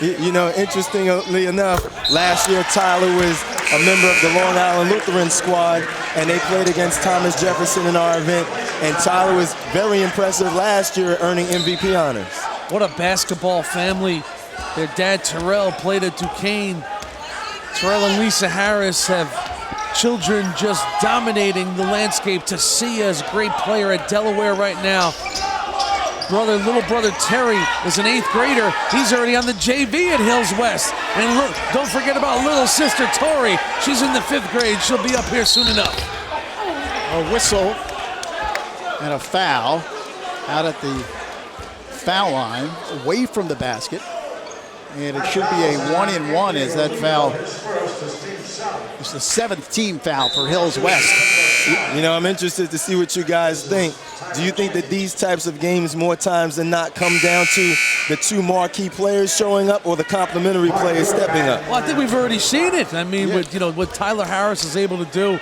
You know, interestingly enough, last year Tyler was a member of the Long Island Lutheran squad, and they played against Thomas Jefferson in our event. And Tyler was very impressive last year, earning MVP honors.
What a basketball family. Their dad, Terrell, played at Duquesne. Terrell and Lisa Harris have children just dominating the landscape. Tasia is a great player at Delaware right now. Little brother Terry is an 8th grader. He's already on the JV at Hills West. And look, don't forget about little sister Tori. She's in the 5th grade. She'll be up here soon enough.
A whistle and a foul out at the foul line, away from the basket. And it should be a 1-and-1 as that foul. It's the 7th team foul for Hills West.
You know, I'm interested to see what you guys think. Do you think that these types of games more times than not come down to the two marquee players showing up or the complementary players stepping up?
Well, I think we've already seen it. I mean, with what Tyler Harris is able to do,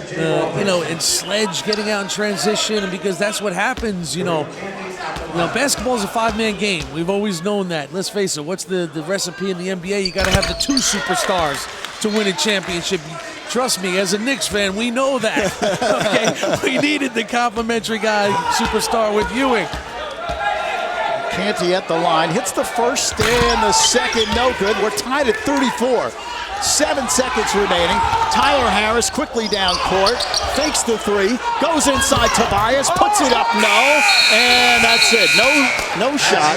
and Sledge getting out in transition, and because that's what happens, basketball is a 5-man game. We've always known that. Let's face it, what's the recipe in the NBA? You got to have the two superstars to win a championship. Trust me, as a Knicks fan, we know that. Okay, we needed the complimentary guy, superstar with Ewing.
Canty at the line, hits the first and the second, no good. We're tied at 34. 7 seconds remaining. Tyler Harris quickly down court, fakes the three, goes inside Tobias, puts it up, no, and that's it. No shot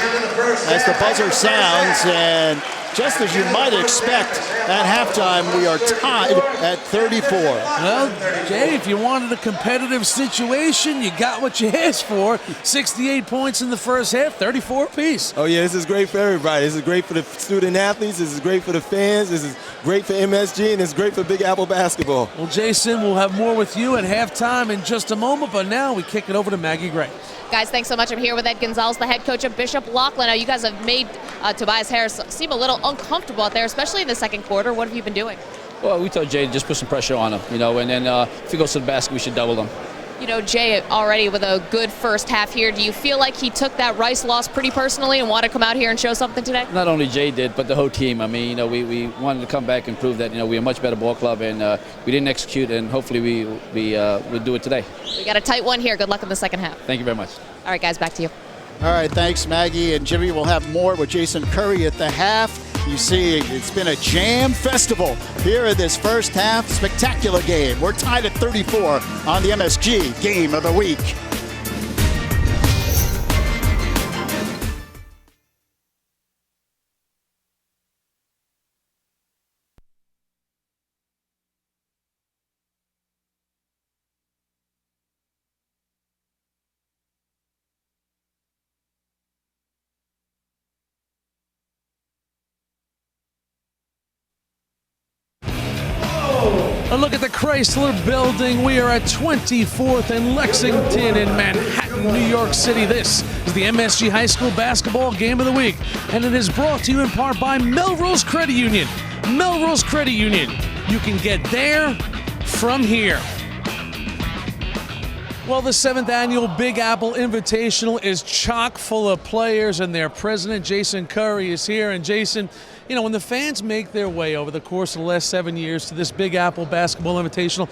as the buzzer sounds, and just as you might expect, at halftime we are tied at 34.
Well, Jay, if you wanted a competitive situation, you got what you asked for. 68 points in the first half, 34 apiece.
Oh yeah, this is great for everybody. This is great for the student athletes. This is great for the fans. This is great for MSG, and it's great for Big Apple basketball.
Well, Jason, we'll have more with you at halftime in just a moment, but now we kick it over to Maggie Gray.
Guys, thanks so much. I'm here with Ed Gonzalez, the head coach of Bishop Loughlin. Now, you guys have made Tobias Harris seem a little uncomfortable out there, especially in the second quarter. What have you been doing?
Well, we told Jay to just put some pressure on him, and then if he goes to the basket, we should double him.
You know, Jay already with a good first half here. Do you feel like he took that Rice loss pretty personally and wanted to come out here and show something today?
Not only Jay did, but the whole team. I mean, we wanted to come back and prove that, we're a much better ball club, and we didn't execute, and hopefully we'll do it today.
We got a tight one here. Good luck in the second half.
Thank you very much.
All right, guys, back to you.
All right, thanks, Maggie and Jimmy. We'll have more with Jason Curry at the half. You see, it's been a jam festival here in this first half. Spectacular game. We're tied at 34 on the MSG Game of the Week.
A look at the Chrysler Building. We are at 24th and Lexington in Manhattan, New York City. This is the MSG High School Basketball Game of the Week, and it is brought to you in part by Melrose Credit Union. Melrose Credit Union. You can get there from here. Well, the 7th annual Big Apple Invitational is chock full of players, and their president, Jason Curry, is here. And Jason, when the fans make their way over the course of the last 7 years to this Big Apple Basketball Invitational,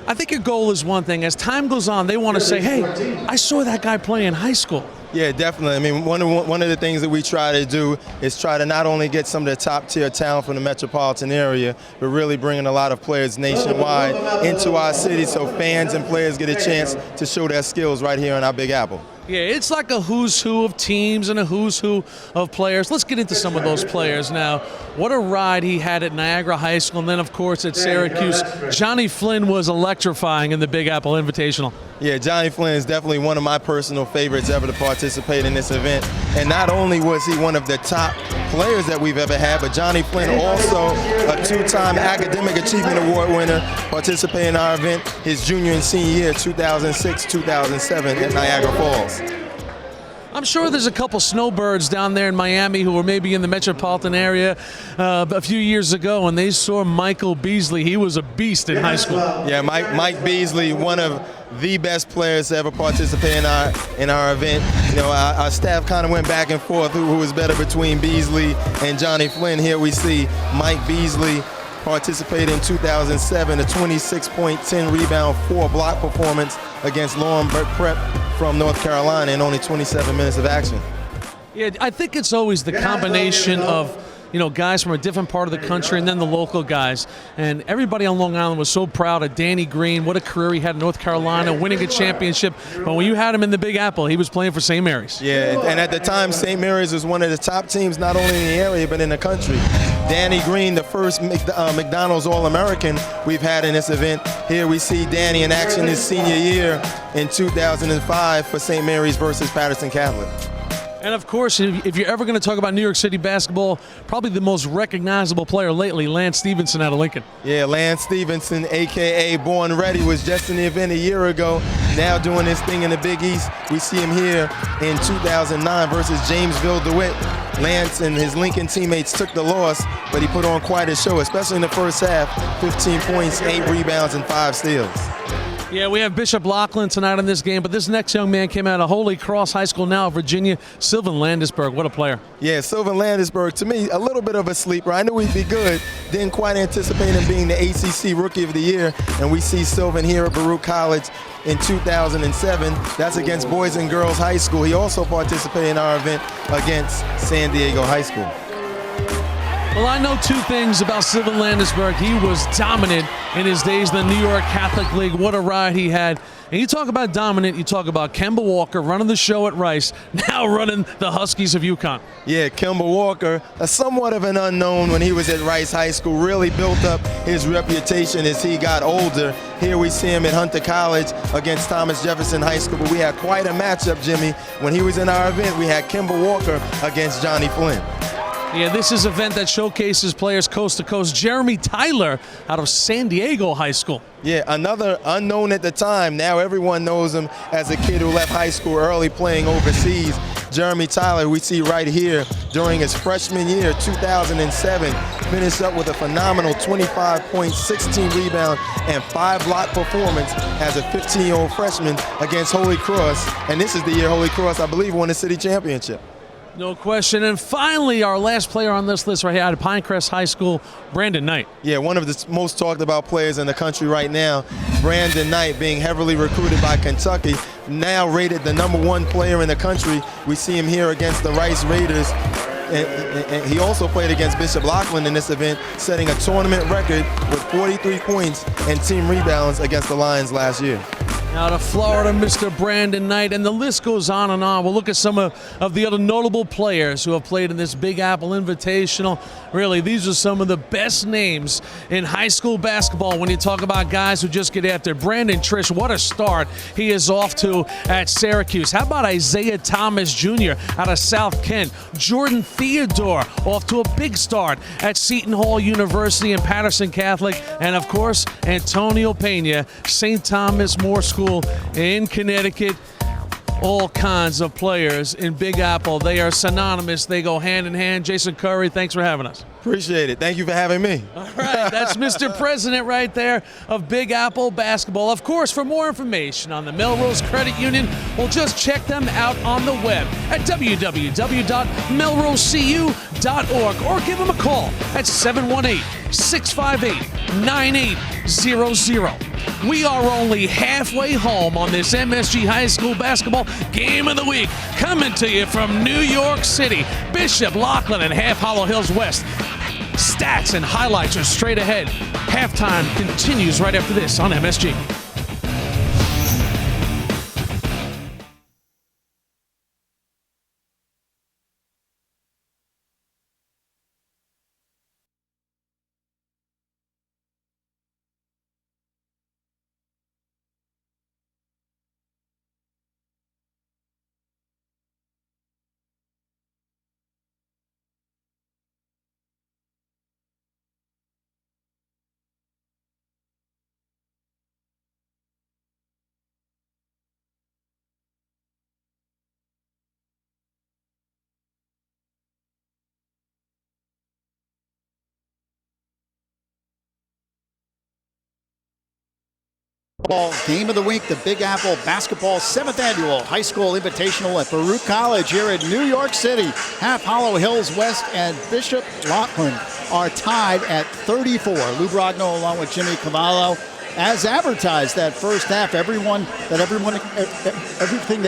I think your goal is one thing. As time goes on, they want to say, hey, I saw that guy play in high school.
Yeah, definitely. I mean, one of the things that we try to do is try to not only get some of the top-tier talent from the metropolitan area, but really bringing a lot of players nationwide into our city so fans and players get a chance to show their skills right here in our Big Apple.
Yeah, it's like a who's who of teams and a who's who of players. Let's get into some of those players now. What a ride he had at Niagara High School, and then, of course, at Syracuse. Johnny Flynn was electrifying in the Big Apple Invitational.
Yeah, Johnny Flynn is definitely one of my personal favorites ever to participate in this event. And not only was he one of the top players that we've ever had, but Johnny Flynn also a 2-time Academic Achievement Award winner, participating in our event his junior and senior year, 2006-2007 at Niagara Falls.
I'm sure there's a couple snowbirds down there in Miami who were maybe in the metropolitan area a few years ago, and they saw Michael Beasley. He was a beast in high school.
Yeah, Mike Beasley, one of the best players to ever participate in our event. Our staff kind of went back and forth who was better between Beasley and Johnny Flynn. Here we see Mike Beasley participated in 2007, a 26-point, 10-rebound, 4-block performance against Lauren Prep from North Carolina in only 27 minutes of action.
Yeah, I think it's always the combination of guys from a different part of the country and then the local guys. And everybody on Long Island was so proud of Danny Green, what a career he had in North Carolina, winning a championship. But when you had him in the Big Apple, he was playing for St. Mary's.
Yeah, and at the time, St. Mary's was one of the top teams, not only in the area, but in the country. Danny Green, the first McDonald's All-American we've had in this event. Here we see Danny in action his senior year in 2005 for St. Mary's versus Patterson Catholic.
And, of course, if you're ever going to talk about New York City basketball, probably the most recognizable player lately, Lance Stevenson out of Lincoln.
Yeah, Lance Stevenson, a.k.a. Born Ready, was just in the event a year ago, now doing his thing in the Big East. We see him here in 2009 versus Jamesville DeWitt. Lance and his Lincoln teammates took the loss, but he put on quite a show, especially in the first half, 15 points, 8 rebounds, and 5 steals.
Yeah, we have Bishop Loughlin tonight in this game, but this next young man came out of Holy Cross High School now, Virginia, Sylvan Landisberg. What a player.
Yeah, Sylvan Landisberg, to me, a little bit of a sleeper. I knew he'd be good. Didn't quite anticipate him being the ACC Rookie of the Year, and we see Sylvan here at Baruch College in 2007. That's against Boys and Girls High School. He also participated in our event against San Diego High School.
Well, I know two things about Sylvan Landisberg. He was dominant in his days in the New York Catholic League. What a ride he had. And you talk about dominant, you talk about Kemba Walker running the show at Rice, now running the Huskies of UConn.
Yeah, Kemba Walker, somewhat of an unknown when he was at Rice High School, really built up his reputation as he got older. Here we see him at Hunter College against Thomas Jefferson High School, but we had quite a matchup, Jimmy. When he was in our event, we had Kemba Walker against Johnny Flynn.
Yeah, this is an event that showcases players coast to coast. Jeremy Tyler out of San Diego High School.
Yeah, another unknown at the time. Now everyone knows him as a kid who left high school early playing overseas. Jeremy Tyler, we see right here during his freshman year, 2007, finished up with a phenomenal 25 points, 16 rebounds, and 5 block performance as a 15-year-old freshman against Holy Cross. And this is the year Holy Cross, I believe, won the city championship.
No question. And finally, our last player on this list right here out of Pinecrest High School, Brandon Knight.
Yeah, one of the most talked about players in the country right now. Brandon Knight being heavily recruited by Kentucky, now rated the #1 player in the country. We see him here against the Rice Raiders. And he also played against Bishop Loughlin in this event, setting a tournament record with 43 points and team rebounds against the Lions last year.
Out of Florida, Mr. Brandon Knight, and the list goes on and on. We'll look at some of the other notable players who have played in this Big Apple Invitational. Really, these are some of the best names in high school basketball when you talk about guys who just get after it. Brandon Trish, what a start he is off to at Syracuse. How about Isaiah Thomas Jr. out of South Kent? Jordan Theodore off to a big start at Seton Hall University and Patterson Catholic. And, of course, Antonio Pena, St. Thomas More School in Connecticut. All kinds of players in Big Apple. They are synonymous. They go hand in hand. Jason Curry, thanks for having us.
Appreciate it. Thank you for having me.
All right, that's Mr. President right there of Big Apple Basketball. Of course, for more information on the Melrose Credit Union, well, just check them out on the web at www.melrosecu.org or give them a call at 718-658-9800. We are only halfway home on this MSG High School Basketball Game of the Week. Coming to you from New York City, Bishop Loughlin and Half Hollow Hills West. Stats and highlights are straight ahead. Halftime continues right after this on MSG.
Game of the Week, the Big Apple Basketball 7th Annual High School Invitational at Baruch College here in New York City. Half Hollow Hills West and Bishop Loughlin are tied at 34. Lou Brogno along with Jimmy Cavallo. As advertised, that first half, everything that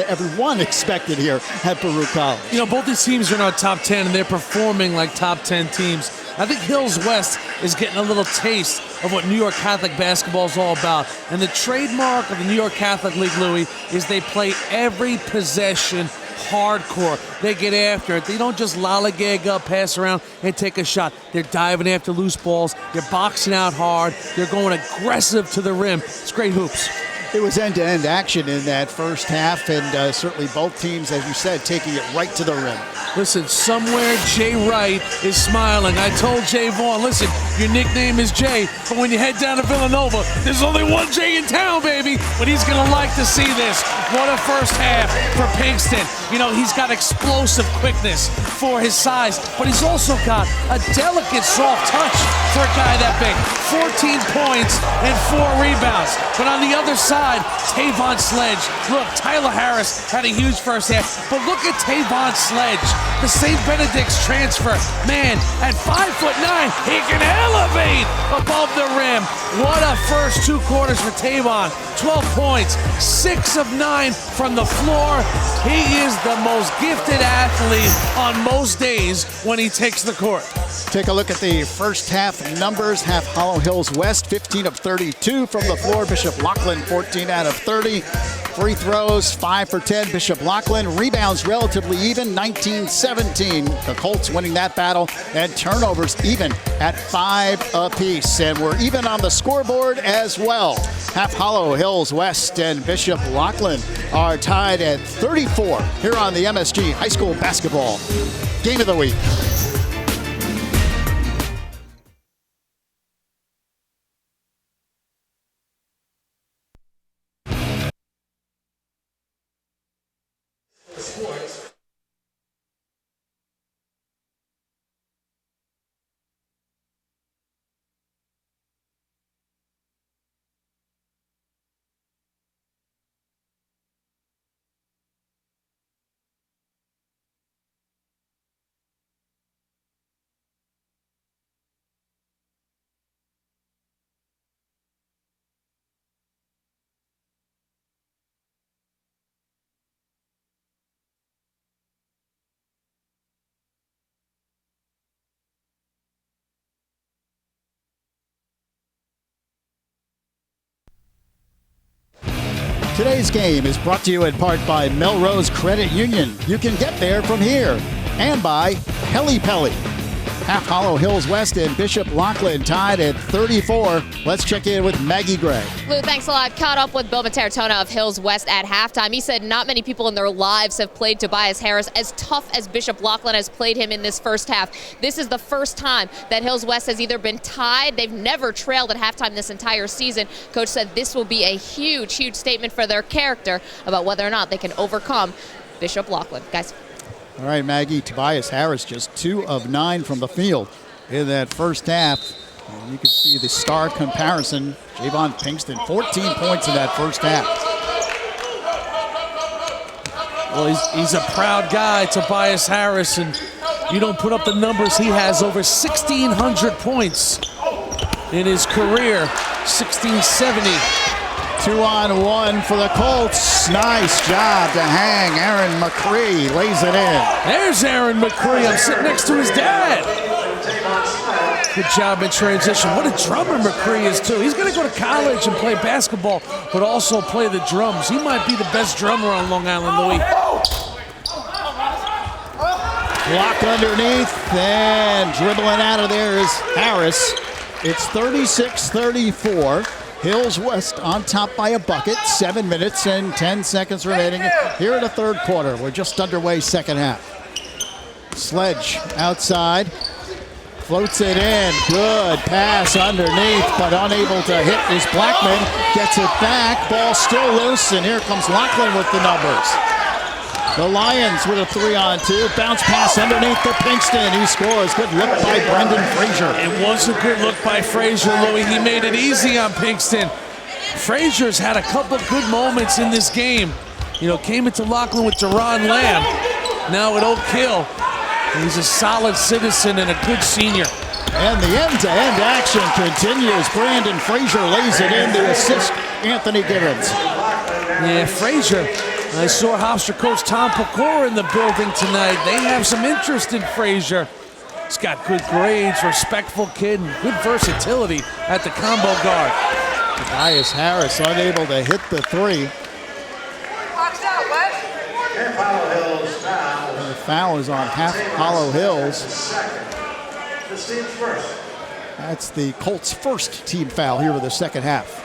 everyone expected here at Baruch College.
You know, both these teams are in our top 10, and they're performing like top 10 teams. I think Hills West is getting a little taste of what New York Catholic basketball is all about. And the trademark of the New York Catholic League, Louis, is they play every possession hardcore. They get after it. They don't just lollygag up, pass around, and take a shot. They're diving after loose balls. They're boxing out hard. They're going aggressive to the rim. It's great hoops.
It was end-to-end action in that first half, and certainly both teams, as you said, taking it right to the rim.
Listen, somewhere Jay Wright is smiling. I told JayVaughn, listen, your nickname is Jay, but when you head down to Villanova, there's only one Jay in town, baby. But he's going to like to see this. What a first half for Pinkston. You know, he's got explosive quickness for his size, but he's also got a delicate, soft touch for a guy that big. 14 points and 4 rebounds. But on the other side, side, Tavon Sledge. Look, Tyler Harris had a huge first half, but look at Tavon Sledge, the St. Benedict's transfer. Man, at 5'9", he can elevate above the rim. What a first 2 quarters for Tavon. 12 points, 6 of 9 from the floor. He is the most gifted athlete on most days when he takes the court.
Take a look at the first half numbers. Half Hollow Hills West, 15 of 32 from the floor. Bishop Loughlin, 14 out of 30. Free throws, 5 for 10. Bishop Loughlin. Rebounds relatively even, 19-17. The Colts winning that battle. And turnovers even at 5 apiece. And we're even on the scoreboard as well. Half Hollow Hills West and Bishop Loughlin are tied at 34 here on the MSG High School Basketball Game of the Week. Today's game is brought to you in part by Melrose Credit Union. You can get there from here. And by Pelly Pelly. Half Hollow Hills West and Bishop Loughlin tied at 34. Let's check in with Maggie Gray.
Lou, thanks a lot. Caught up with Bill Mitaritonna of Hills West at halftime. He said not many people in their lives have played Tobias Harris as tough as Bishop Loughlin has played him in this first half. This is the first time that Hills West has either been tied. They've never trailed at halftime this entire season. Coach said this will be a huge, huge statement for their character about whether or not they can overcome Bishop Loughlin. Guys.
All right, Maggie, Tobias Harris just 2 of 9 from the field in that first half. And you can see the star comparison. JayVaughn Pinkston, 14 points in that first half.
Well, he's a proud guy, Tobias Harris, and you don't put up the numbers. He has over 1,600 points in his career, 1,670.
2-on-1 for the Colts. Nice job to hang. Aaron McCree lays it in.
There's Aaron McCree. I'm sitting next to his dad. Good job in transition. What a drummer McCree is, too. He's going to go to college and play basketball, but also play the drums. He might be the best drummer on Long Island, Louis.
Block underneath, and dribbling out of there is Harris. It's 36-34. Hills West on top by a bucket. 7 minutes and 10 seconds remaining here in the third quarter. We're just underway second half. Sledge outside. Floats it in. Good pass underneath, but unable to hit is Blackman. Gets it back. Ball still loose, and here comes Loughlin with the numbers. The Lions with a 3-on-2. Bounce pass underneath to Pinkston. He scores. Good look by Brendan Frazier.
It was a good look by Frazier, Louis. He made it easy on Pinkston. Frazier's had a couple good moments in this game. You know, came into Loughlin with Duran Lamb. Now at Oak Hill. He's a solid citizen and a good senior.
And the end-to-end action continues. Brandon Frazier lays it in to assist Anthony Gibbons.
Yeah, Frazier. I saw Hofstra coach Tom Pecora in the building tonight. They have some interest in Frazier. He's got good grades, respectful kid, and good versatility at the combo guard.
Tobias Harris unable to hit the three. And the foul is on Half Hollow Hills. That's the Colts' first team foul here in the second half.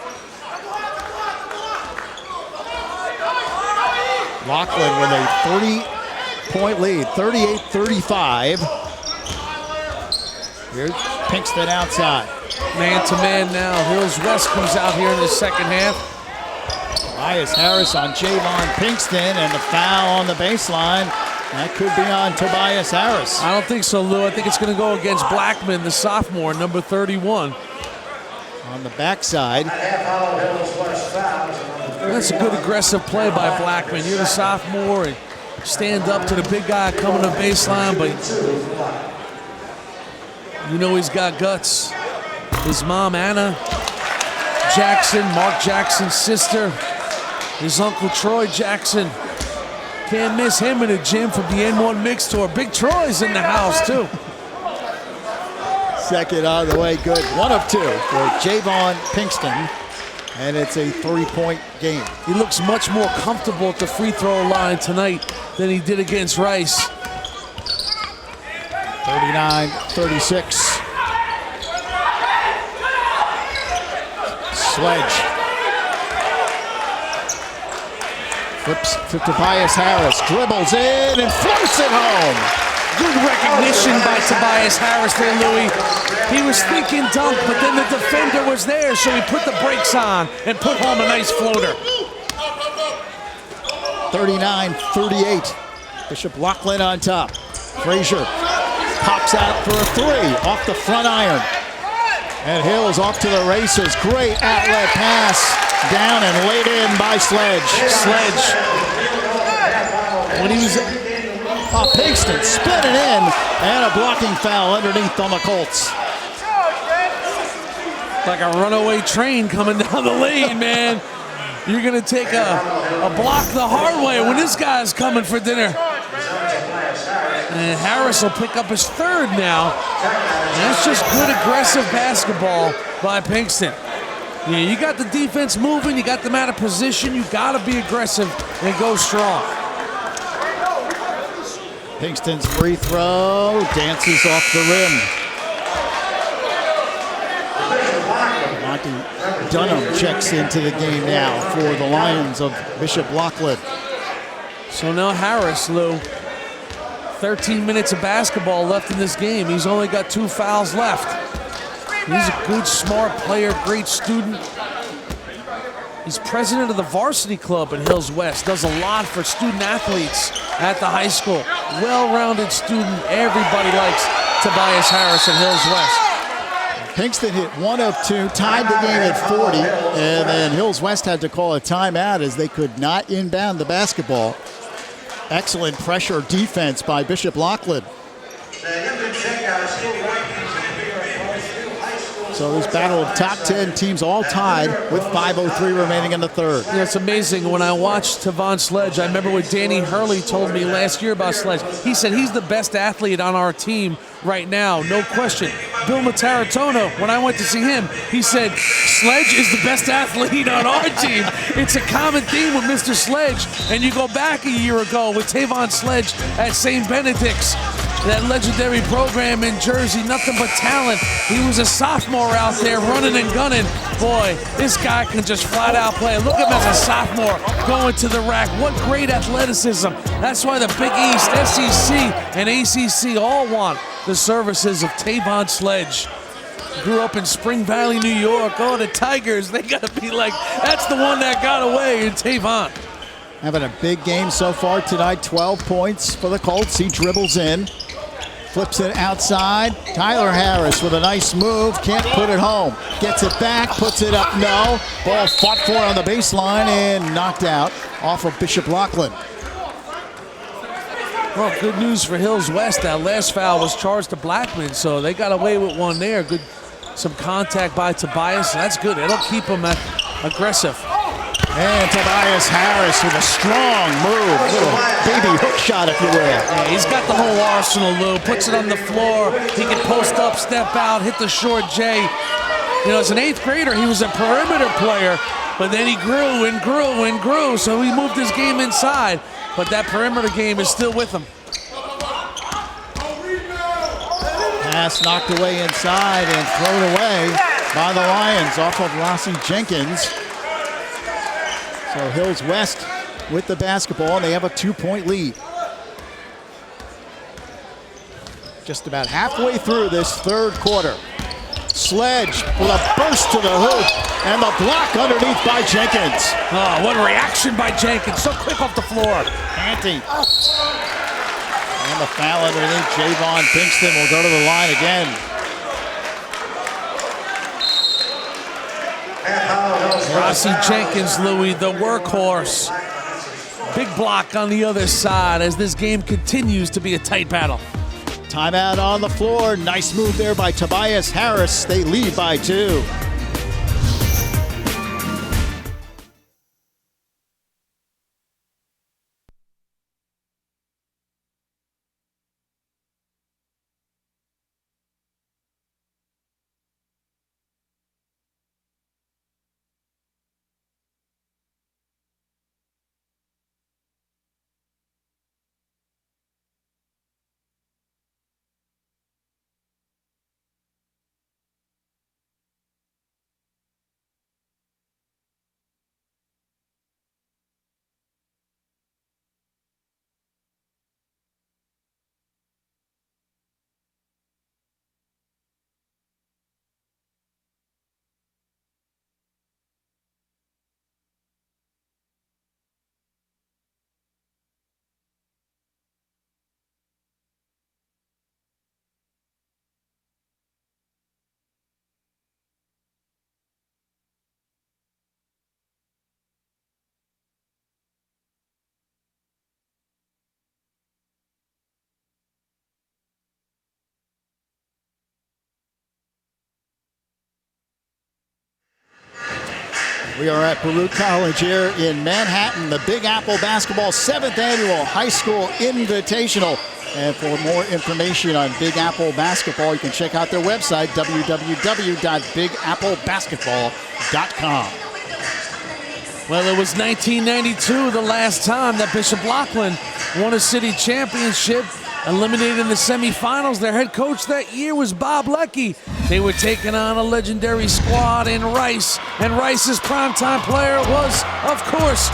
Loughlin with a 30-point lead, 38-35. Here's Pinkston outside.
Man-to-man now. Hills West comes out here in the second half.
Tobias Harris on JayVaughn Pinkston, and the foul on the baseline. That could be on Tobias Harris.
I don't think so, Lou. I think it's going to go against Blackman, the sophomore, number 31.
On the backside.
That's a good aggressive play by Blackman. You're the sophomore and stand up to the big guy coming to baseline, but you know he's got guts. His mom, Anna Jackson, Mark Jackson's sister, his uncle Troy Jackson. Can't miss him in the gym from the N1 Mix Tour. Big Troy's in the house too.
Second out of the way, good. 1 of 2 for JayVaughn Pinkston, and it's a 3-point game.
He looks much more comfortable at the free throw line tonight than he did against Rice.
39-36. Sledge. Flips to Tobias Harris, dribbles in and floats it home.
Good recognition by Tobias Harris there, Louis. He was thinking dunk, but then the defender was there, so he put the brakes on and put home a nice floater.
39-38. Bishop Loughlin on top. Frazier pops out for a 3 off the front iron. And Hill's off to the races. Great outlet pass. Down and laid in by Sledge.
Sledge. When he was...
Pinkston spinning in, and a blocking foul underneath on the Colts.
Like a runaway train coming down the lane, man. You're going to take a block the hard way when this guy's coming for dinner. And Harris will pick up his 3rd now. And that's just good aggressive basketball by Pinkston. Yeah, you got the defense moving, you got them out of position, you got to be aggressive and go strong.
Pinkston's free throw dances off the rim. Monty Dunham checks into the game now for the Lions of Bishop Loughlin.
So now Harris, Lou, 13 minutes of basketball left in this game. He's only got 2 fouls left. He's a good, smart player, great student. He's president of the varsity club at Hills West, does a lot for student athletes at the high school. Well-rounded student, everybody likes Tobias Harris at Hills West.
Pinkston hit 1 of 2, tied the game at 40, and then Hills West had to call a timeout as they could not inbound the basketball. Excellent pressure defense by Bishop Loughlin. So this battle of top 10 teams all tied with 5:03 remaining in the 3rd.
Yeah, it's amazing. When I watched Tavon Sledge, I remember what Danny Hurley told me last year about Sledge. He said he's the best athlete on our team right now, no question. Bill Mitaritonna, when I went to see him, he said Sledge is the best athlete on our team. It's a common theme with Mr. Sledge. And you go back a year ago with Tavon Sledge at St. Benedict's, that legendary program in Jersey, nothing but talent. He was a sophomore out there running and gunning. Boy, this guy can just flat out play. Look at him as a sophomore going to the rack. What great athleticism. That's why the Big East, SEC, and ACC all want the services of Tavon Sledge. Grew up in Spring Valley, New York. Oh, the Tigers, they got to be like, that's the one that got away in Tavon.
Having a big game so far tonight, 12 points for the Colts. He dribbles in. Flips it outside. Tyler Harris with a nice move. Can't put it home. Gets it back. Puts it up. No. Ball fought for on the baseline and knocked out off of Bishop Loughlin.
Well, good news for Hills West. That last foul was charged to Blackman, so they got away with one there. Good, some contact by Tobias. That's good. It'll keep him aggressive.
And Tobias Harris with a strong move. Little baby hook shot, if you will.
Yeah, he's got the whole arsenal, Lou. Puts it on the floor. He can post up, step out, hit the short J. You know, as an 8th grader, he was a perimeter player, but then he grew and grew and grew, so he moved his game inside. But that perimeter game is still with him.
Pass knocked away inside and thrown away by the Lions off of Lassie Jenkins. So Hills West with the basketball, and they have a 2-point lead. Just about halfway through this 3rd quarter. Sledge with a burst to the hoop, and the block underneath by Jenkins.
Oh, what a reaction by Jenkins. So quick off the floor.
Ante. And the foul underneath. JayVaughn Pinkston will go to the line again.
Rossi Jenkins, Louis, the workhorse. Big block on the other side as this game continues to be a tight battle.
Timeout on the floor. Nice move there by Tobias Harris. They lead by 2. We are at Baruch College here in Manhattan, the Big Apple Basketball 7th Annual High School Invitational. And for more information on Big Apple Basketball, you can check out their website, www.bigapplebasketball.com.
Well, it was 1992, the last time that Bishop Loughlin won a city championship, eliminated in the semifinals. Their head coach that year was Bob Leckie. They were taking on a legendary squad in Rice, and Rice's primetime player was, of course,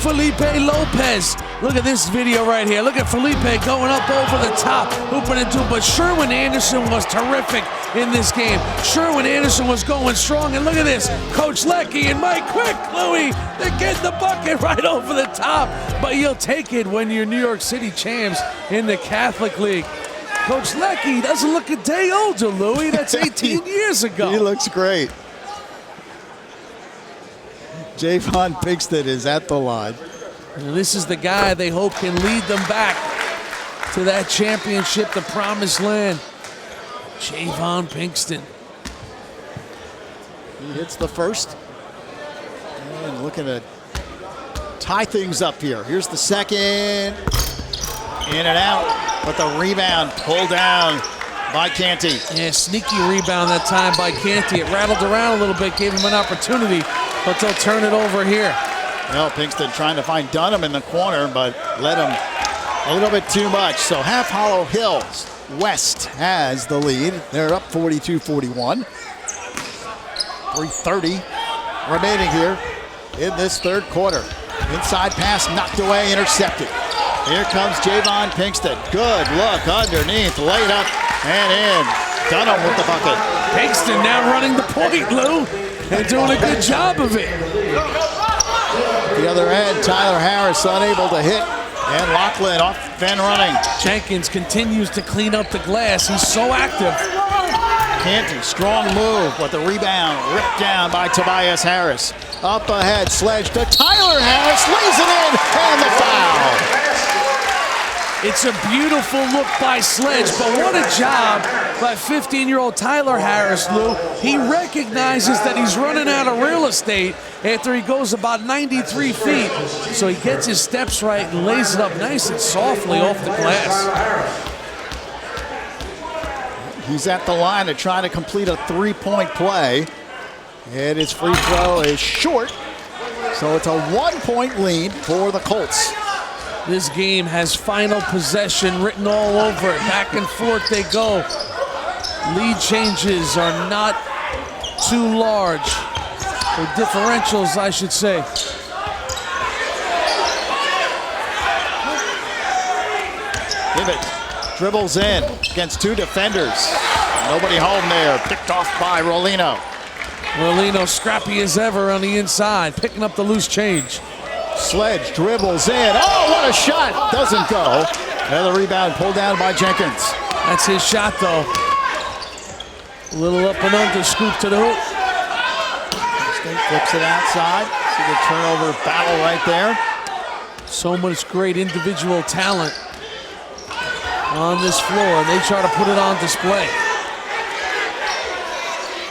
Felipe Lopez. Look at this video right here. Look at Felipe going up over the top, hooping into it. But Sherwin Anderson was terrific in this game. Sherwin Anderson was going strong. And look at this. Coach Leckie and Mike Quick, Louis, they're getting the bucket right over the top. But you'll take it when you're New York City champs in the Catholic League. Coach Leckie doesn't look a day older, Louis. That's 18 years ago.
He looks great. JayVaughn Pinkston is at the line.
And this is the guy they hope can lead them back to that championship, the promised land. JayVaughn Pinkston.
He hits the first. And looking to tie things up here. Here's the second. In and out. But the rebound pulled down by Canty.
Yeah, sneaky rebound that time by Canty. It rattled around a little bit, gave him an opportunity, but they'll turn it over here.
Well, Pinkston trying to find Dunham in the corner, but led him a little bit too much. So Half Hollow Hills West has the lead. They're up 42-41. 3:30 remaining here in this third quarter. Inside pass knocked away, intercepted. Here comes JayVaughn Pinkston. Good look underneath, laid up and in. Dunham with the bucket.
Pinkston now running the point, Lou. They're doing a good job of it.
The other end, Tyler Harris unable to hit, and Loughlin off Van running.
Jenkins continues to clean up the glass. He's so active.
Canty, strong move, but the rebound ripped down by Tobias Harris. Up ahead, Sledge to Tyler Harris, lays it in, and the foul.
It's a beautiful look by Sledge, but what a job by 15-year-old Tyler Harris, Lou. He recognizes that he's running out of real estate after he goes about 93 feet. So he gets his steps right and lays it up nice and softly off the glass.
He's at the line to try to complete a three-point play. And his free throw is short. So it's a one-point lead for the Colts.
This game has final possession written all over it. Back and forth they go. Lead changes are not too large. Or differentials, I should say.
Pivot dribbles in against two defenders. Nobody home there. Picked off by Rolino.
Rolino scrappy as ever on the inside, picking up the loose change.
Sledge dribbles in. Oh, what a shot. Doesn't go. Another rebound pulled down by Jenkins.
That's his shot, though. A little up and under, scoop to the hoop.
Pinkston flips it outside. See the turnover battle right there.
So much great individual talent on this floor, and they try to put it on display.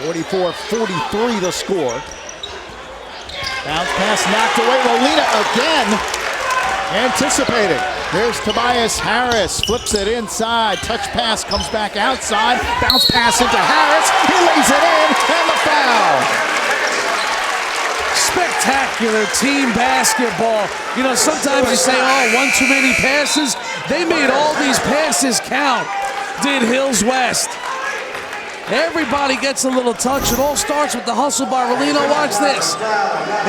44-43 the score. Bounce pass knocked away. Molina again anticipating. Here's Tobias Harris, flips it inside. Touch pass comes back outside. Bounce pass into Harris. He lays it in, and the foul.
Spectacular team basketball. You know, sometimes you say, oh, one too many passes. They made all these passes count, did Hills West. Everybody gets a little touch. It all starts with the hustle by Rolino. Watch this.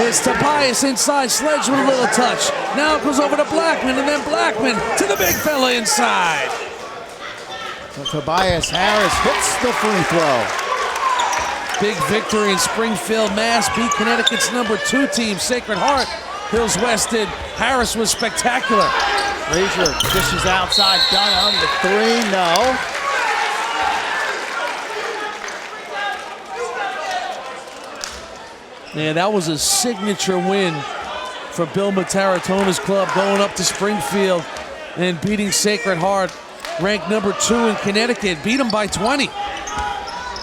It's Tobias inside. Sledge with a little touch. Now it goes over to Blackman, and then Blackman to the big fella inside.
So Tobias Harris hits the free throw.
Big victory in Springfield, Mass. Beat Connecticut's #2 team, Sacred Heart. Hills West did. Harris was spectacular.
Frazier dishes outside. Dunham, the three, no.
Man, that was a signature win for Bill Mitarittona's club, going up to Springfield and beating Sacred Heart, ranked #2 in Connecticut. Beat them by 20.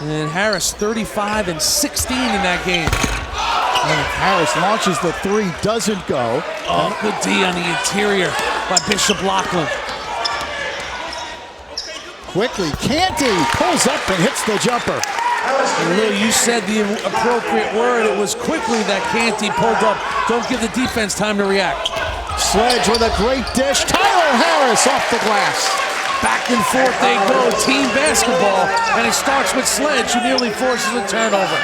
And Harris 35 and 16 in that game.
And Harris launches the three, doesn't go.
Oh, good D on the interior by Bishop Loughlin.
Quickly, Canty pulls up and hits the jumper.
Lou, you said the appropriate word. It was quickly that Canty pulled up. Don't give the defense time to react.
Sledge with a great dish. Tyler Harris off the glass.
Back and forth they go, team basketball, and it starts with Sledge, who nearly forces a turnover.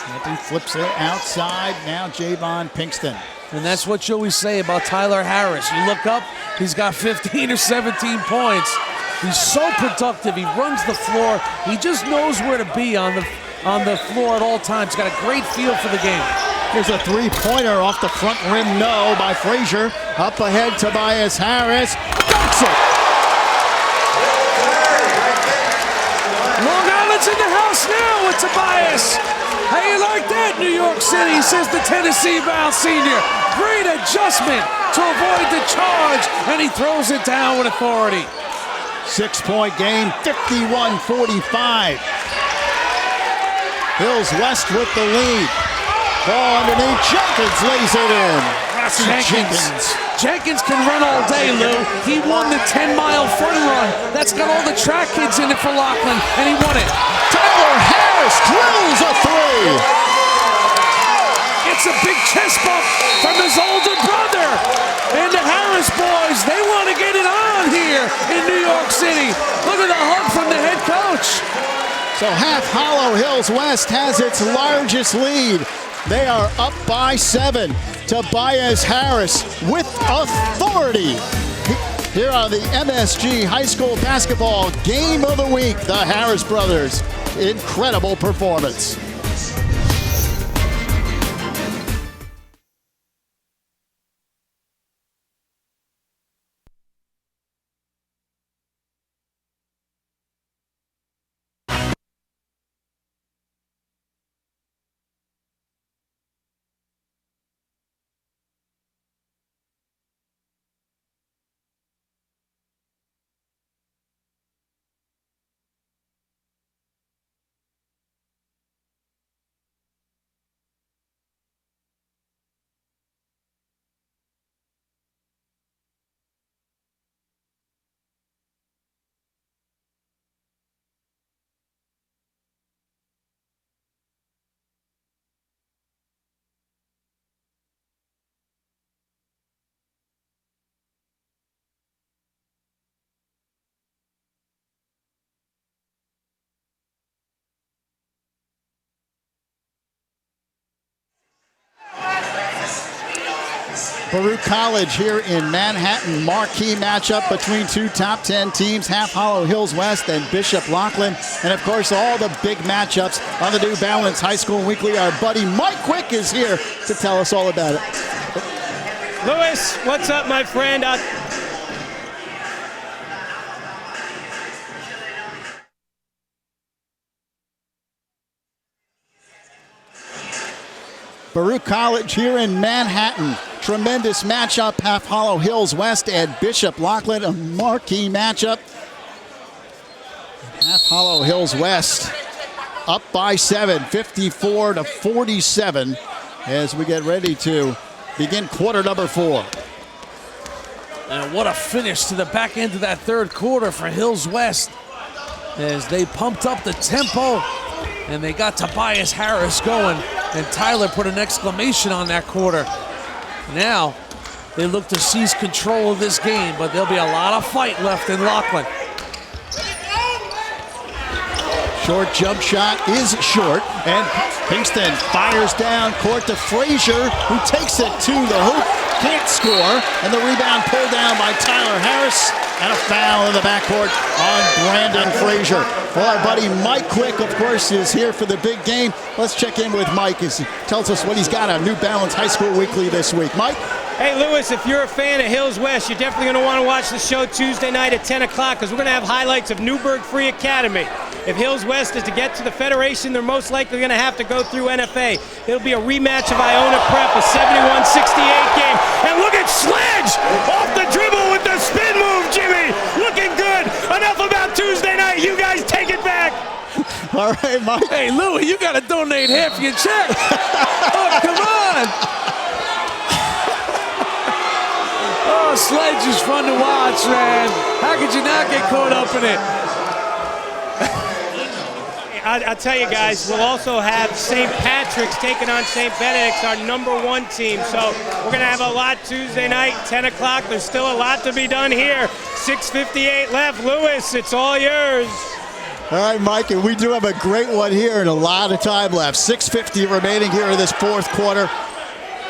Canty flips it outside. Now JayVaughn Pinkston.
And that's what you always say about Tyler Harris. You look up, he's got 15 or 17 points. He's so productive. He runs the floor. He just knows where to be on the floor at all times. He's got a great feel for the game.
Here's a three-pointer off the front rim, no, by Frazier. Up ahead, Tobias Harris dunks it.
Long Island's in the house now with Tobias. How you like that, New York City, says the Tennessee-bound senior. Great adjustment to avoid the charge, and he throws it down with authority.
6-point game, 51-45. Hills West with the lead. Ball underneath, Jenkins lays it in.
Jenkins can run all day, Lou. He won the 10-mile fun run. That's got all the track kids in it for Loughlin, and he won it.
Tyler Harris drills a three.
It's a big chest bump from his older brother. And the Harris boys, they want to get it on here in New York City. Look at the hug from the head coach.
So Half Hollow Hills West has its largest lead. They are up by 7. Tobias Harris with authority. Here are the MSG High School Basketball Game of the Week. The Harris brothers. Incredible performance. Baruch College here in Manhattan. Marquee matchup between two top 10 teams, Half Hollow Hills West and Bishop Loughlin. And of course, all the big matchups on the New Balance High School Weekly. Our buddy Mike Quick is here to tell us all about it.
Lewis, what's up, my friend?
Baruch College here in Manhattan. Tremendous matchup. Half Hollow Hills West and Bishop Loughlin, a marquee matchup. Half Hollow Hills West up by 7, 54-47, as we get ready to begin quarter number 4.
And what a finish to the back end of that third quarter for Hills West, as they pumped up the tempo and they got Tobias Harris going, and Tyler put an exclamation on that quarter. Now they look to seize control of this game, but there'll be a lot of fight left in Loughlin.
Short jump shot is short, and Pinkston fires down court to Frazier, who takes it to the hoop, can't score, and the rebound pulled down by Tyler Harris, and a foul in the backcourt on Brandon Frazier. Well, our buddy Mike Quick, of course, is here for the big game. Let's check in with Mike as he tells us what he's got on New Balance High School Weekly this week. Mike?
Hey, Lewis, if you're a fan of Hills West, you're definitely going to want to watch the show Tuesday night at 10 o'clock because we're going to have highlights of Newburgh Free Academy. If Hills West is to get to the Federation, they're most likely going to have to go through NFA. It'll be a rematch of Iona Prep, a 71-68 game. And look at Sledge off the dribble with the spin move, Jimmy. Looking good. Enough about Tuesday night. You guys take it back.
All right, Mike.
Hey, Louie, you got to donate half your check. Oh, come on. Oh, Sledge is fun to watch, man. How could you not get caught up in it?
I'll tell you guys, we'll also have St. Patrick's taking on St. Benedict's, our #1 team. So we're going to have a lot Tuesday night, 10 o'clock. There's still a lot to be done here. 6:58 left. Lewis, it's all yours.
All right, Mike, and we do have a great one here and a lot of time left. 6:50 remaining here in this fourth quarter.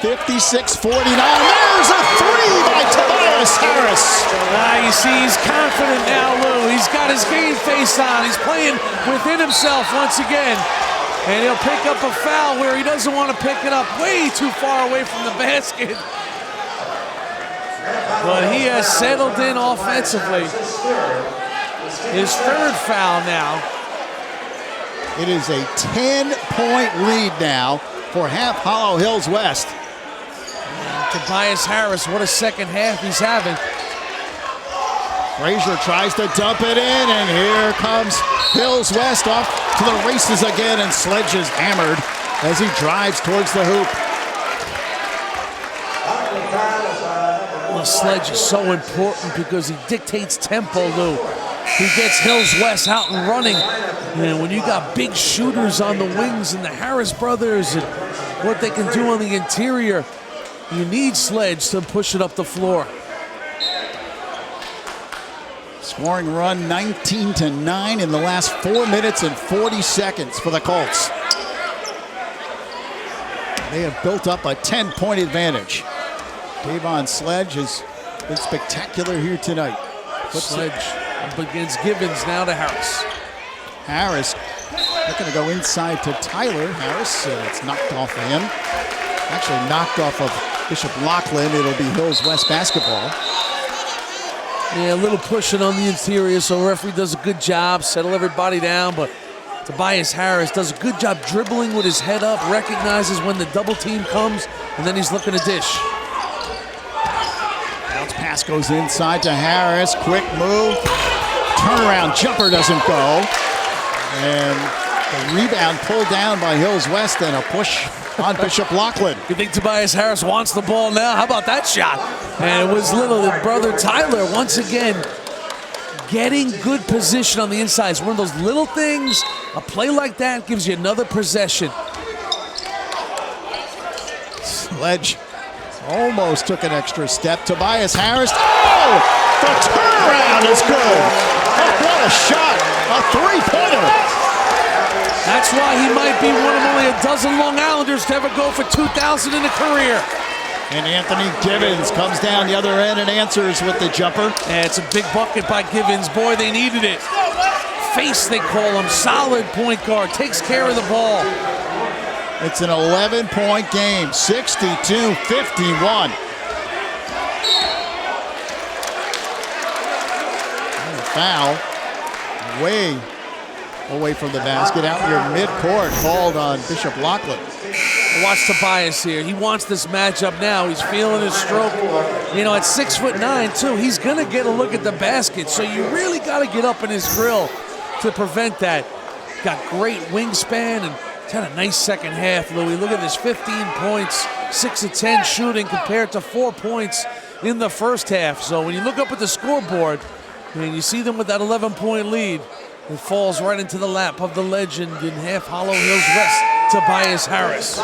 56-49. There's a three by Tobias Harris.
You see, he's confident now, Lou. He's got his game face on. He's playing within himself once again. And he'll pick up a foul where he doesn't want to pick it up, way too far away from the basket. But he has settled in offensively. His third foul now.
It is a 10-point lead now for Half Hollow Hills West.
Tobias Harris, what a second half he's having.
Frazier tries to dump it in, and here comes Hills West off to the races again, and Sledge is hammered as he drives towards the hoop.
Well, Sledge is so important because he dictates tempo, Lou. He gets Hills West out and running. And when you got big shooters on the wings and the Harris brothers and what they can do on the interior, you need Sledge to push it up the floor.
Scoring run 19-9 in the last 4 minutes and 40 seconds for the Colts. They have built up a 10-point advantage. Tavon Sledge has been spectacular here tonight.
Sledge up against Gibbons, now to Harris.
Harris looking to go inside to Tyler. Harris, it's knocked off of him. Actually knocked off of Bishop Loughlin. It'll be Hills West basketball.
Yeah, a little pushing on the interior, so referee does a good job, settle everybody down, but Tobias Harris does a good job dribbling with his head up, recognizes when the double team comes, and then he's looking to dish.
Bounce pass goes inside to Harris. Quick move. Turnaround jumper doesn't go. And the rebound pulled down by Hills West, and a push on Bishop Loughlin.
You think Tobias Harris wants the ball now? How about that shot? And it was little brother Tyler once again getting good position on the inside. It's one of those little things. A play like that gives you another possession.
Sledge almost took an extra step. Tobias Harris. Oh! The turnaround is good. Oh, what a shot. A three-pointer.
That's why he might be one of only a dozen Long Islanders to ever go for 2,000 in a career.
And Anthony Gibbons comes down the other end and answers with the jumper.
And it's a big bucket by Gibbons. Boy, they needed it. Face, they call him. Solid point guard. Takes care of the ball.
It's an 11-point game. 62-51. Foul. Way away from the basket, out near midcourt, called on Bishop Loughlin.
Watch Tobias here. He wants this matchup now. He's feeling his stroke. You know, at 6'9", too, he's going to get a look at the basket. So you really got to get up in his grill to prevent that. Got great wingspan and had a nice second half, Louis. Look at this, 15 points, 6 of 10 shooting compared to 4 points in the first half. So when you look up at the scoreboard and you see them with that 11-point lead, it falls right into the lap of the legend in Half Hollow Hills West, Tobias Harris.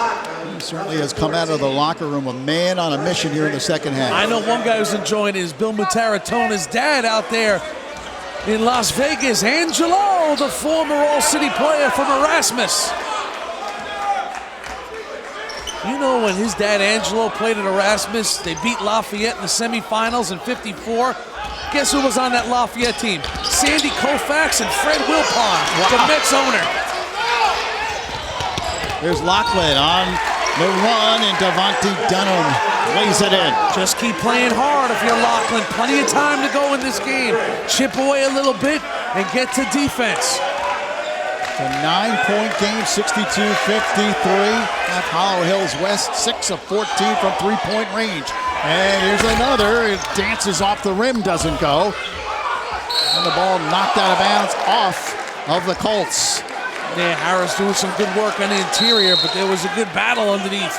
He certainly has come out of the locker room a man on a mission here in the second half.
I know one guy who's enjoying it is Bill Mitarittona's dad out there in Las Vegas, Angelo, the former All-City player from Erasmus. You know, when his dad Angelo played at Erasmus, they beat Lafayette in the semifinals in '54. Guess who was on that Lafayette team? Sandy Koufax and Fred Wilpon, the Mets owner.
Here's Loughlin on the run, and Devontae Dunham lays it in.
Just keep playing hard if you're Loughlin. Plenty of time to go in this game. Chip away a little bit and get to defense.
It's a 9-point game, 62-53. Half Hollow Hills West, 6 of 14 from three-point range. And here's another. It dances off the rim, doesn't go. And the ball knocked out of bounds off of the Colts.
Yeah, Harris doing some good work on the interior, but there was a good battle underneath.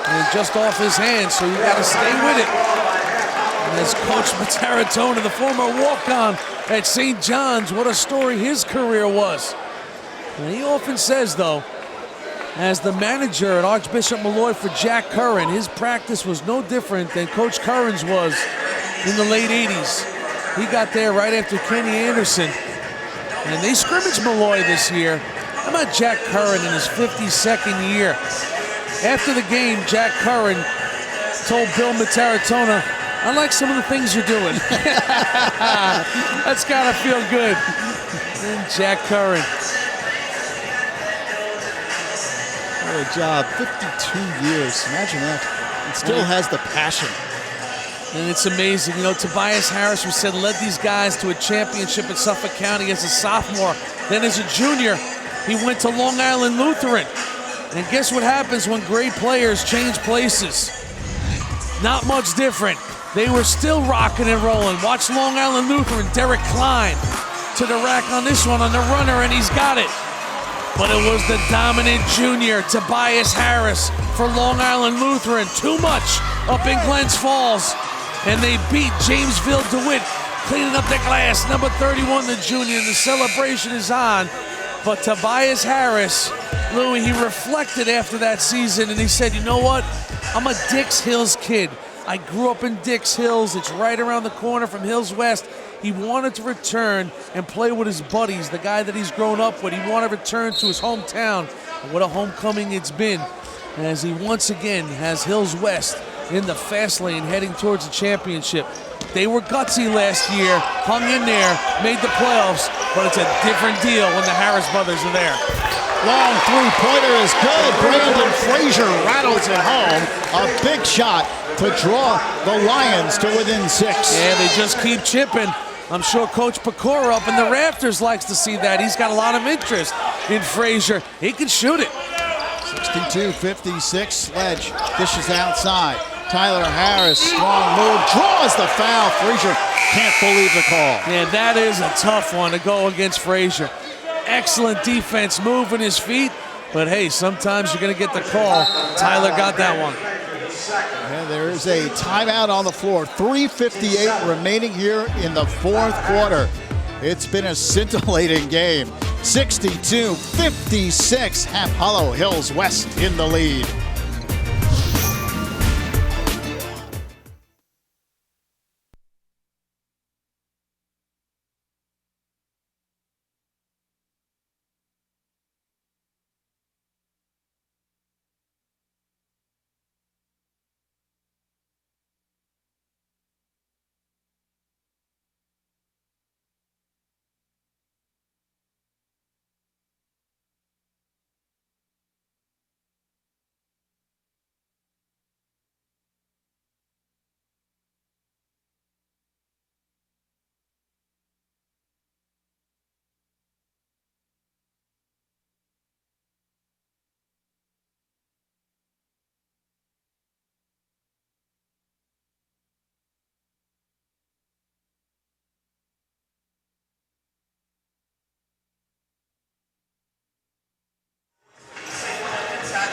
And just off his hands, so you got to stay with it. And as Coach Mitaritonna, the former walk-on at St. John's, what a story his career was. And he often says, though, as the manager at Archbishop Malloy for Jack Curran, his practice was no different than Coach Curran's was in the late 80s. He got there right after Kenny Anderson. And they scrimmaged Malloy this year. How about Jack Curran in his 52nd year? After the game, Jack Curran told Bill Mitaritonna, "I like some of the things you're doing." That's gotta feel good. And Jack Curran.
What a job, 52 years, imagine that. And still has the passion.
And it's amazing, you know, Tobias Harris, we said, led these guys to a championship at Suffolk County as a sophomore. Then as a junior, he went to Long Island Lutheran. And guess what happens when great players change places? Not much different. They were still rocking and rolling. Watch Long Island Lutheran, Derek Klein to the rack on this one on the runner, and he's got it. But it was the dominant junior, Tobias Harris, for Long Island Lutheran. Too much up in Glens Falls. And they beat Jamesville DeWitt, cleaning up the glass. Number 31, the junior. The celebration is on. But Tobias Harris, Louis, he reflected after that season, and he said, you know what? I'm a Dix Hills kid. I grew up in Dix Hills. It's right around the corner from Hills West. He wanted to return and play with his buddies, the guy that he's grown up with. He wanted to return to his hometown. And what a homecoming it's been, as he once again has Hills West in the fast lane heading towards the championship. They were gutsy last year, hung in there, made the playoffs, but it's a different deal when the Harris brothers are there.
Long three-pointer is good. Brandon Frazier rattles it home. A big shot to draw the Lions to within 6.
Yeah, they just keep chipping. I'm sure Coach Pecora up in the rafters likes to see that. He's got a lot of interest in Frazier. He can shoot it.
62-56, Sledge dishes outside. Tyler Harris, strong move, draws the foul. Frazier can't believe the call.
Yeah, that is a tough one to go against Frazier. Excellent defense, moving his feet, but hey, sometimes you're going to get the call. Tyler got that one.
And there is a timeout on the floor. 3:58 remaining here in the fourth quarter. It's been a scintillating game. 62-56, Half Hollow Hills West in the lead.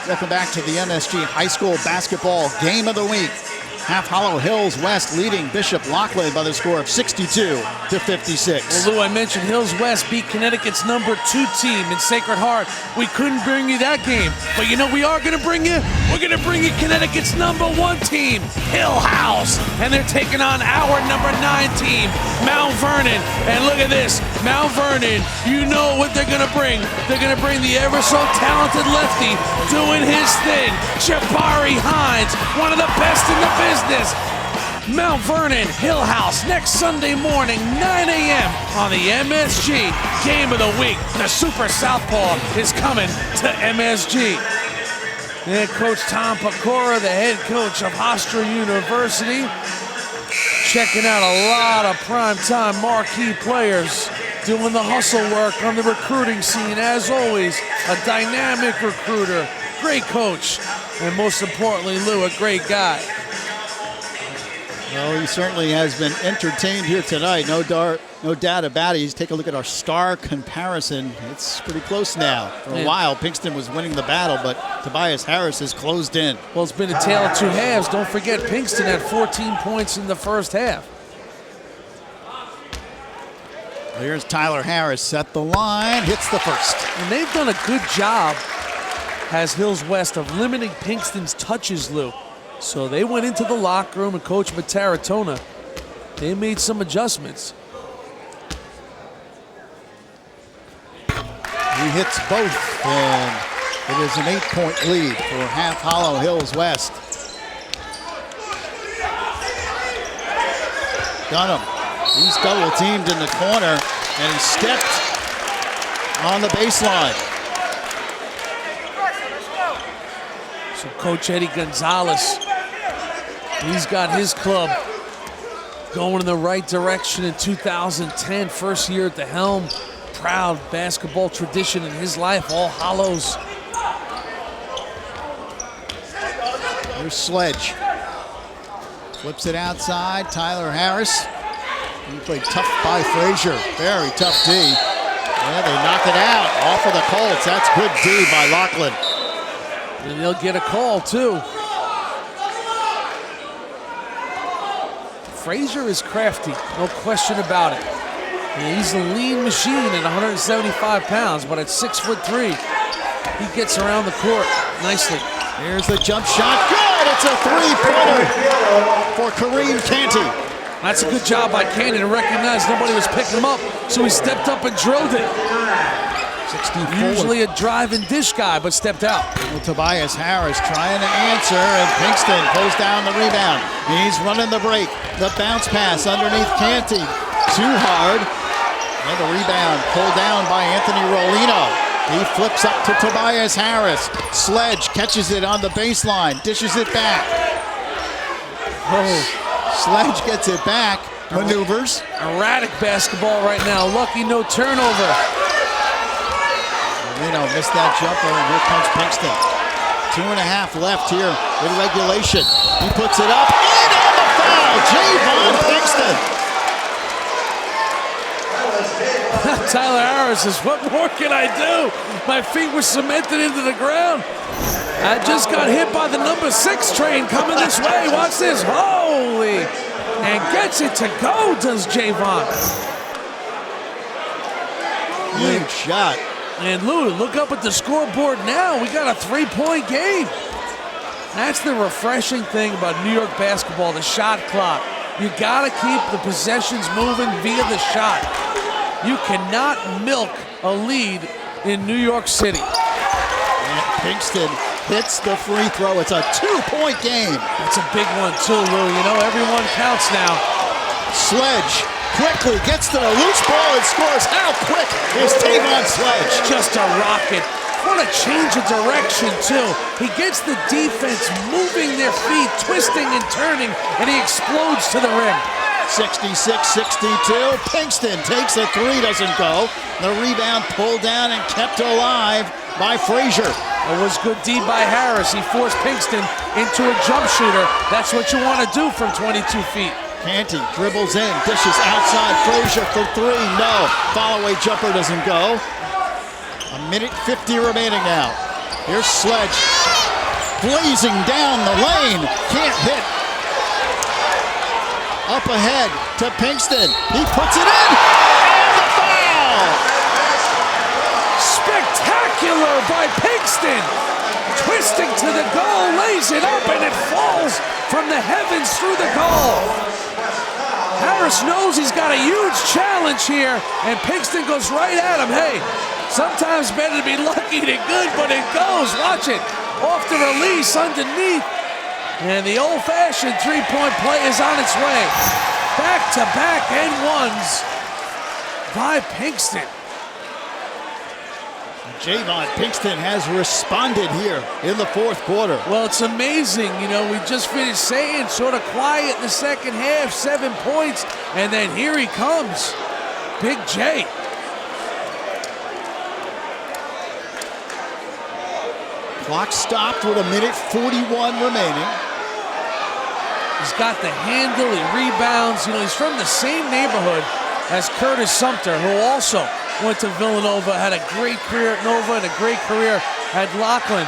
Welcome back to the MSG High School Basketball Game of the Week. Half Hollow Hills West leading Bishop Loughlin by the score of 62-56.
Well, Lou, I mentioned Hills West beat Connecticut's #2 team in Sacred Heart. We couldn't bring you that game, but you know we are going to bring you? We're going to bring you Connecticut's #1 team, Hill House, and they're taking on our #9 team, Mount Vernon. And look at this, Mount Vernon, you know what they're going to bring. They're going to bring the ever-so-talented lefty doing his thing, Jabari Hines, one of the best in the business. Mount Vernon Hill House next Sunday morning, 9 a.m. on the MSG Game of the Week. The Super Southpaw is coming to MSG. Head coach Tom Pecora, the head coach of Hofstra University, checking out a lot of primetime marquee players, doing the hustle work on the recruiting scene. As always, a dynamic recruiter, great coach, and most importantly, Lou, a great guy.
Well, he certainly has been entertained here tonight. No doubt about it. You take a look at our star comparison. It's pretty close now. For a while, Pinkston was winning the battle, but Tobias Harris has closed in.
Well, it's been a tale of two halves. Don't forget, Pinkston had 14 points in the first half.
Here's Tyler Harris at the line, hits the first.
And they've done a good job, as Hills West, of limiting Pinkston's touches, Lou. So they went into the locker room and Coach Mitaritonna, they made some adjustments.
He hits both, and it is an 8-point lead for Half Hollow Hills West. Got him. He's double teamed in the corner, and he stepped on the baseline.
So Coach Eddie Gonzalez, he's got his club going in the right direction in 2010. First year at the helm. Proud basketball tradition in his life, All Hallows.
Here's Sledge. Flips it outside, Tyler Harris. He played tough by Frazier. Very tough D. Yeah, they knock it out off of the Colts. That's good D by Loughlin.
And they'll get a call, too. Frazier is crafty, no question about it. And he's a lean machine at 175 pounds, but at 6'3", he gets around the court nicely.
Here's the jump shot. Good! It's a three-pointer for Kareem Canty.
That's a good job by Canty to recognize nobody was picking him up, so he stepped up and drilled it.
64.
Usually a drive and dish guy, but stepped out.
Well, Tobias Harris trying to answer, and Pinkston pulls down the rebound. He's running the break. The bounce pass underneath Canty. Too hard. And the rebound pulled down by Anthony Rolino. He flips up to Tobias Harris. Sledge catches it on the baseline, dishes it back. Oh, Sledge gets it back, maneuvers.
Erratic basketball right now. Lucky no turnover.
Rolino missed that jumper, and here comes Pinkston. 2.5 left here in regulation. He puts it up, and the foul! JayVaughn Pinkston.
Tyler Harris says, what more can I do? My feet were cemented into the ground. I just got hit by the #6 train coming this way. Watch this. Holy. And gets it to go, does JayVaughn.
Huge shot.
And Lou, look up at the scoreboard now. We got a 3-point game. That's the refreshing thing about New York basketball, the shot clock. You got to keep the possessions moving via the shot. You cannot milk a lead in New York City.
And Pinkston hits the free throw. It's a 2-point game.
That's a big one too, Lou. You know, everyone counts now.
Sledge quickly gets to the loose ball and scores. How quick is Tavon Sledge?
Just a rocket. What a change of direction, too. He gets the defense moving their feet, twisting and turning, and he explodes to the rim.
66-62. Pinkston takes a three, doesn't go. The rebound pulled down and kept alive by Frazier.
It was good D by Harris. He forced Pinkston into a jump shooter. That's what you want to do from 22 feet.
Canty dribbles in, dishes outside. Frazier for three. No. Follow-away jumper doesn't go. 1:50 remaining now. Here's Sledge. blazing down the lane. Can't hit. Up ahead to Pinkston. He puts it in. And the foul!
Spectacular by Pinkston. Twisting to the goal, lays it up, and it falls from the heavens through the goal. Harris knows he's got a huge challenge here, and Pinkston goes right at him. Hey, sometimes better to be lucky than good, but it goes. Watch it. Off the release underneath. And the old-fashioned three-point play is on its way. Back-to-back and ones by Pinkston.
JayVaughn Pinkston has responded here in the fourth quarter.
Well, it's amazing. You know, we just finished saying sort of quiet in the second half, 7 points, and then here he comes. Big J.
Clock stopped with 1:41 remaining.
He's got the handle, he rebounds. You know, he's from the same neighborhood as Curtis Sumter, who also went to Villanova, had a great career at Nova and a great career at Loughlin.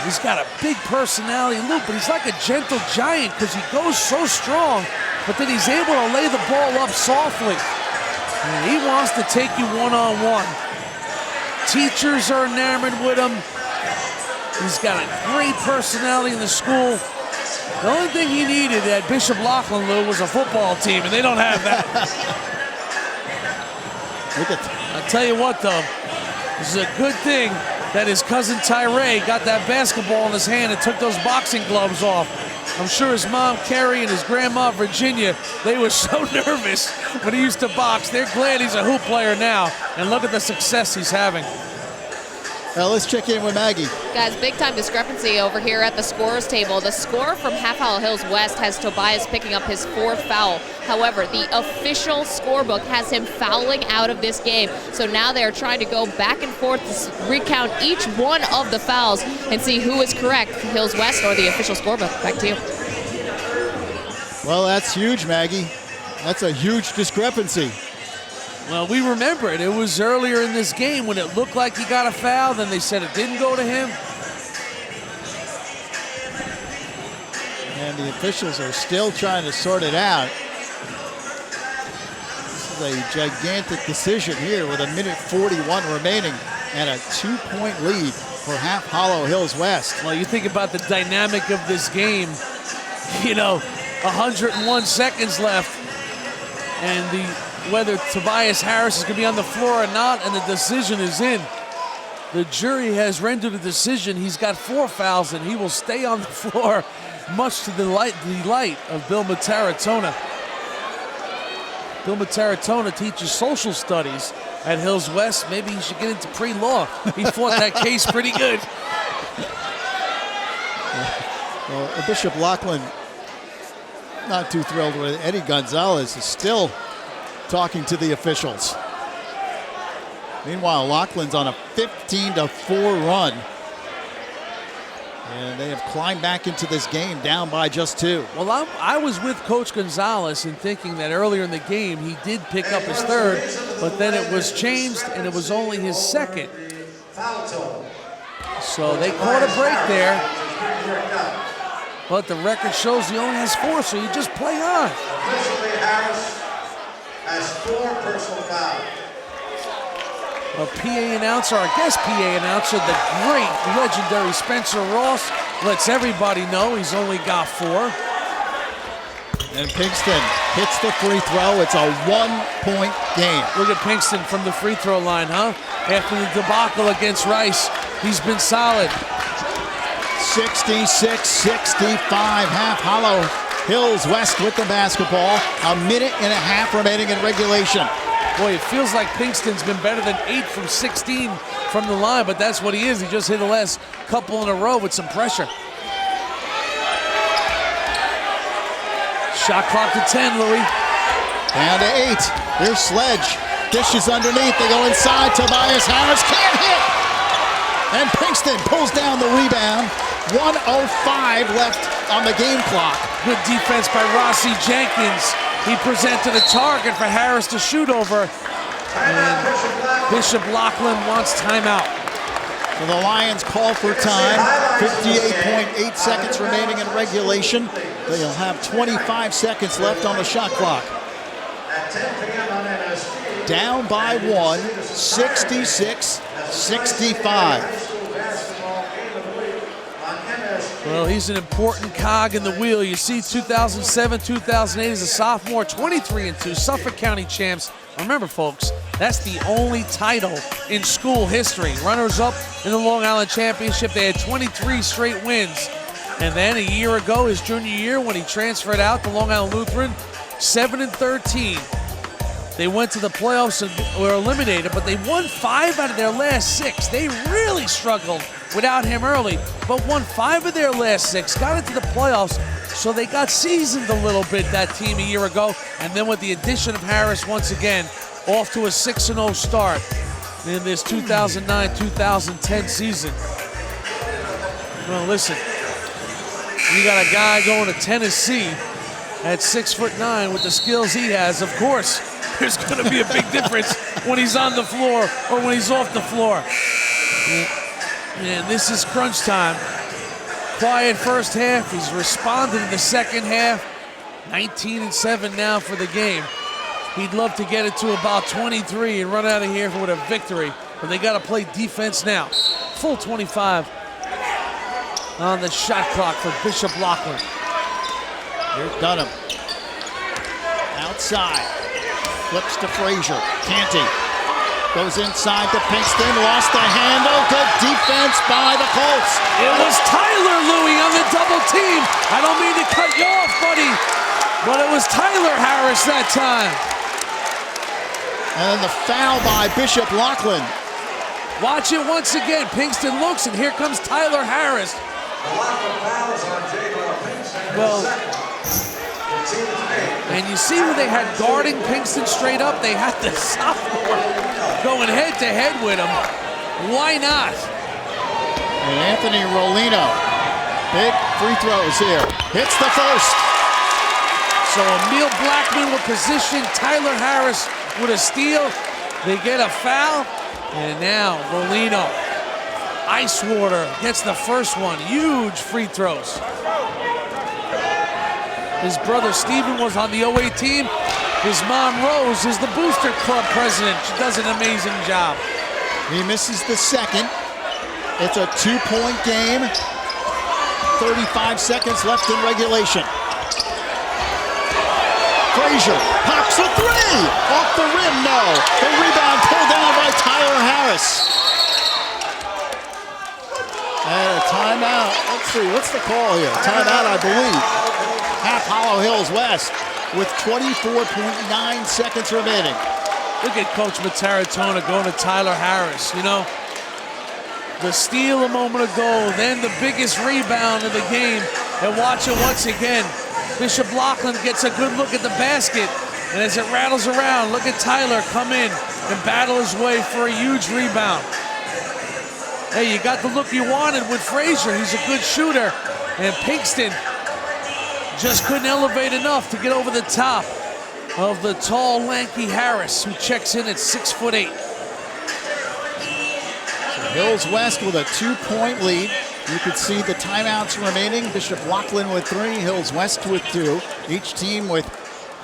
He's got a big personality, Luke, but he's like a gentle giant because he goes so strong, but then he's able to lay the ball up softly. And he wants to take you one-on-one. Teachers are enamored with him. He's got a great personality in the school. The only thing he needed at Bishop Loughlin, Lou, was a football team, and they don't have that. I'll tell you what, though, this is a good thing that his cousin Tyree got that basketball in his hand and took those boxing gloves off. I'm sure his mom, Carrie, and his grandma, Virginia, they were so nervous when he used to box. They're glad he's a hoop player now, and look at the success he's having.
Let's check in with Maggie.
Guys, big time discrepancy over here at the scorers table. The score from Half Hollow Hills West has Tobias picking up his 4th foul. However, the official scorebook has him fouling out of this game. So now they're trying to go back and forth to recount each one of the fouls and see who is correct, Hills West or the official scorebook. Back to you.
Well, that's huge, Maggie. That's a huge discrepancy.
Well, we remember it. It was earlier in this game when it looked like he got a foul, then they said it didn't go to him.
And the officials are still trying to sort it out. This is a gigantic decision here with 1:41 remaining and a 2-point lead for Half Hollow Hills West.
Well, you think about the dynamic of this game. You know, 101 seconds left, and whether Tobias Harris is going to be on the floor or not, and the decision is in. The jury has rendered a decision. He's got 4 fouls, and he will stay on the floor, much to the delight of Bill Mitaritonna. Bill Mitaritonna teaches social studies at Hills West. Maybe he should get into pre-law. He fought that case pretty good.
Well, Bishop Loughlin, not too thrilled with Eddie Gonzalez, is still talking to the officials. Meanwhile, Loughlin's on a 15-4 run. And they have climbed back into this game down by just 2.
Well, I was with Coach Gonzalez in thinking that earlier in the game he did pick up his 3rd, but then it was changed and it was only his 2nd. So they caught a break there. But the record shows he only has 4, so you just play on.
Has 4 personal fouls.
A PA announcer, our guest PA announcer, the great, legendary Spencer Ross, lets everybody know he's only got 4.
And Pinkston hits the free throw. It's a 1-point game.
Look at Pinkston from the free throw line, huh? After the debacle against Rice, he's been solid.
66-65, Half Hollow Hills West with the basketball. 1.5 minutes remaining in regulation.
Boy, it feels like Pinkston's been better than 8 from 16 from the line, but that's what he is. He just hit the last couple in a row with some pressure. Shot clock to 10, Louis.
Down to 8. Here's Sledge. Dishes underneath. They go inside. Tobias Harris can't hit. And Pinkston pulls down the rebound. 1:05 left on the game clock.
Good defense by Rossi Jenkins. He presented a target for Harris to shoot over. And Bishop Loughlin wants timeout.
So the Lions call for time. 58.8 seconds remaining in regulation. They'll have 25 seconds left on the shot clock. Down by one, 66-65.
Well, he's an important cog in the wheel. You see 2007, 2008 as a sophomore, 23-2, Suffolk County champs. Remember, folks, that's the only title in school history. Runners-up in the Long Island Championship. They had 23 straight wins. And then a year ago, his junior year, when he transferred out to Long Island Lutheran, 7-13. They went to the playoffs and were eliminated, but they won 5 out of their last 6. They really struggled without him early, but won 5 of their last 6, got into the playoffs, so they got seasoned a little bit, that team, a year ago. And then with the addition of Harris once again, off to a 6-0 start in this 2009-2010 season. Well, listen, you got a guy going to Tennessee at 6'9" with the skills he has. Of course, there's going to be a big difference when he's on the floor or when he's off the floor. And this is crunch time. Quiet first half. He's responded in the second half. 19-7 now for the game. He'd love to get it to about 23 and run out of here with a victory, but they got to play defense now. Full 25 on the shot clock for Bishop Loughlin.
Here's Dunham. Outside. Flips to Frazier. Canty. Goes inside to Pinkston. Lost the handle. Good defense by the Colts.
It was Tyler Louie on the double team. I don't mean to cut you off, buddy, but it was Tyler Harris that time.
And then the foul by Bishop Loughlin.
Watch it once again. Pinkston looks, and here comes Tyler Harris. Well, and you see who they had guarding Pinkston straight up? They had the sophomore going head-to-head with him. Why not?
And Anthony Rolino, big free throws here. Hits the first.
So Emil Blackman with position, Tyler Harris with a steal. They get a foul, and now Rolino, ice water, gets the first one. Huge free throws. His brother Steven was on the 08 team. His mom Rose is the Booster Club president. She does an amazing job.
He misses the second. It's a 2-point game. 35 seconds left in regulation. Frazier pops a three. Off the rim, no. The rebound pulled down by Tyler Harris. And a timeout. Let's see, what's the call here? Timeout, I believe. Half Hollow Hills West with 24.9 seconds remaining.
Look at Coach Mitaritonna going to Tyler Harris. You know, the steal a moment ago, then the biggest rebound of the game. And watch it once again. Bishop Loughlin gets a good look at the basket. And as it rattles around, look at Tyler come in and battle his way for a huge rebound. Hey, you got the look you wanted with Frazier. He's a good shooter. And Pinkston just couldn't elevate enough to get over the top of the tall, lanky Harris, who checks in at 6'8".
So Hills West with a 2-point lead. You can see the timeouts remaining. Bishop Loughlin with 3, Hills West with 2. Each team with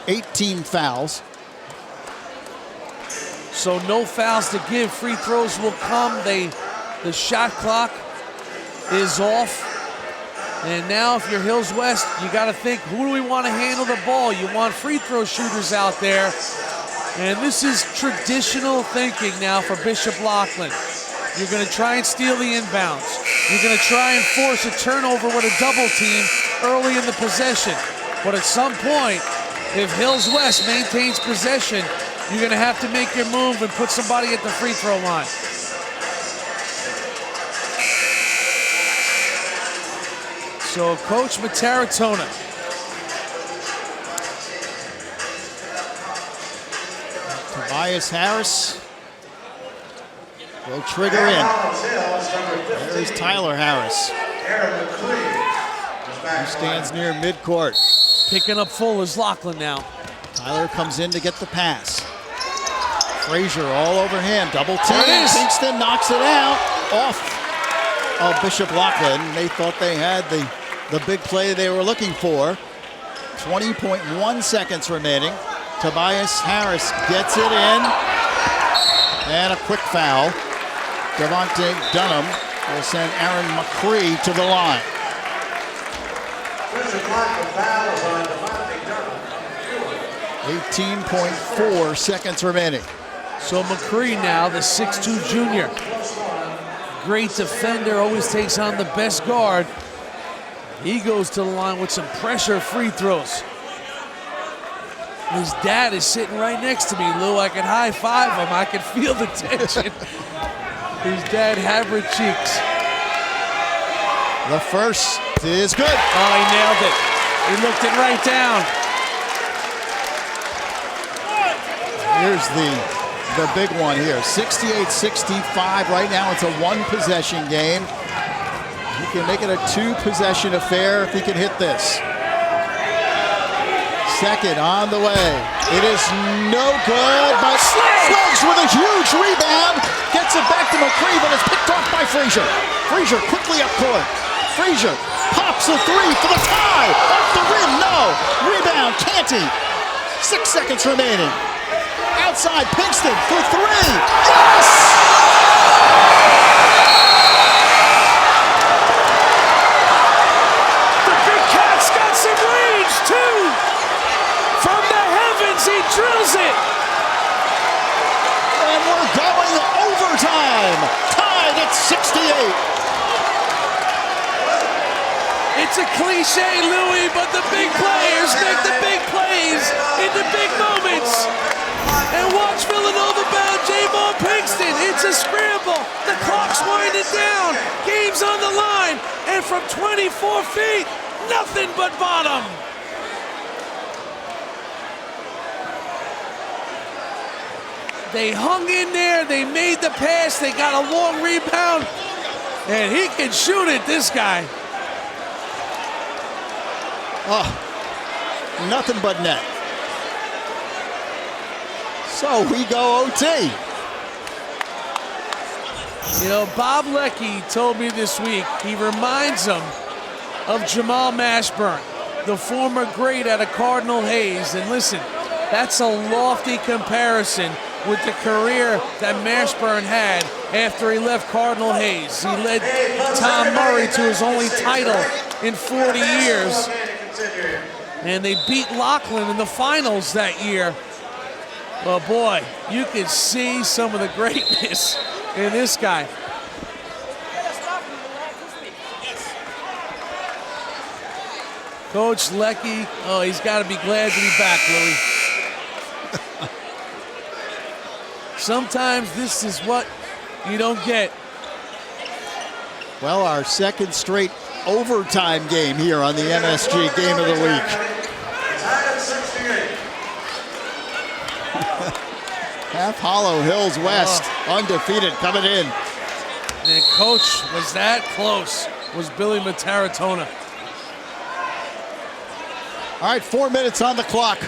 18 fouls.
So no fouls to give. Free throws will come. The shot clock is off. And now if you're Hills West, you got to think, who do we want to handle the ball? You want free throw shooters out there. And this is traditional thinking now for Bishop Loughlin. You're going to try and steal the inbounds. You're going to try and force a turnover with a double team early in the possession. But at some point, if Hills West maintains possession, you're going to have to make your move and put somebody at the free throw line. So Coach Mitaritonna.
Tobias Harris will trigger in. There's Tyler Harris. He stands near midcourt.
Picking up full is Loughlin now.
Tyler comes in to get the pass. Frazier all over him. Double team.
There it is.
Pinkston knocks it out. Off of Bishop Loughlin. They thought they had the big play they were looking for. 20.1 seconds remaining. Tobias Harris gets it in. And a quick foul. Devontae Dunham will send Aaron McCree to the line. 18.4 seconds remaining.
So McCree now, the 6'2 junior. Great defender, always takes on the best guard. He goes to the line with some pressure free throws. His dad is sitting right next to me, Lou. I can high five him. I can feel the tension. His dad hammered cheeks.
The first is good.
Oh, he nailed it. He looked it right down.
Here's the big one here. 68-65 right now. It's a one-possession game. He can make it a two-possession affair if he can hit this. Second on the way. It is no good, but Sledge with a huge rebound. Gets it back to McCree, but it's picked off by Frazier. Frazier quickly up court. Frazier pops a three for the tie. Off the rim, no. Rebound, Canty. 6 seconds remaining. Outside, Pinkston for three. Yes!
The big cat's got some range, too. From the heavens, he drills it.
And we're going overtime. Tied at 68.
It's a cliche, Louis, but the big players make the big plays in the big moments. And watch Villanova bound JayVaughn Pinkston. It's a scramble. The clock's winding down. Game's on the line. And from 24 feet, nothing but bottom. They hung in there. They made the pass. They got a long rebound. And he can shoot it, this guy.
Oh, nothing but net. So we go OT.
You know, Bob Leckie told me this week, he reminds him of Jamal Mashburn, the former great out of Cardinal Hayes. And listen, that's a lofty comparison with the career that Mashburn had after he left Cardinal Hayes. He led Tom Murray to his only title in 40 years. And they beat Loughlin in the finals that year. Well, boy, you can see some of the greatness in this guy. Coach Leckie, oh, he's got to be glad to be back, Louis. Sometimes this is what you don't get.
Well, our second straight overtime game here on the MSG Game of the Week. Half Hollow Hills West, undefeated, coming in.
And coach was that close, was Billy Mitaritonna.
All right, 4 minutes on the clock.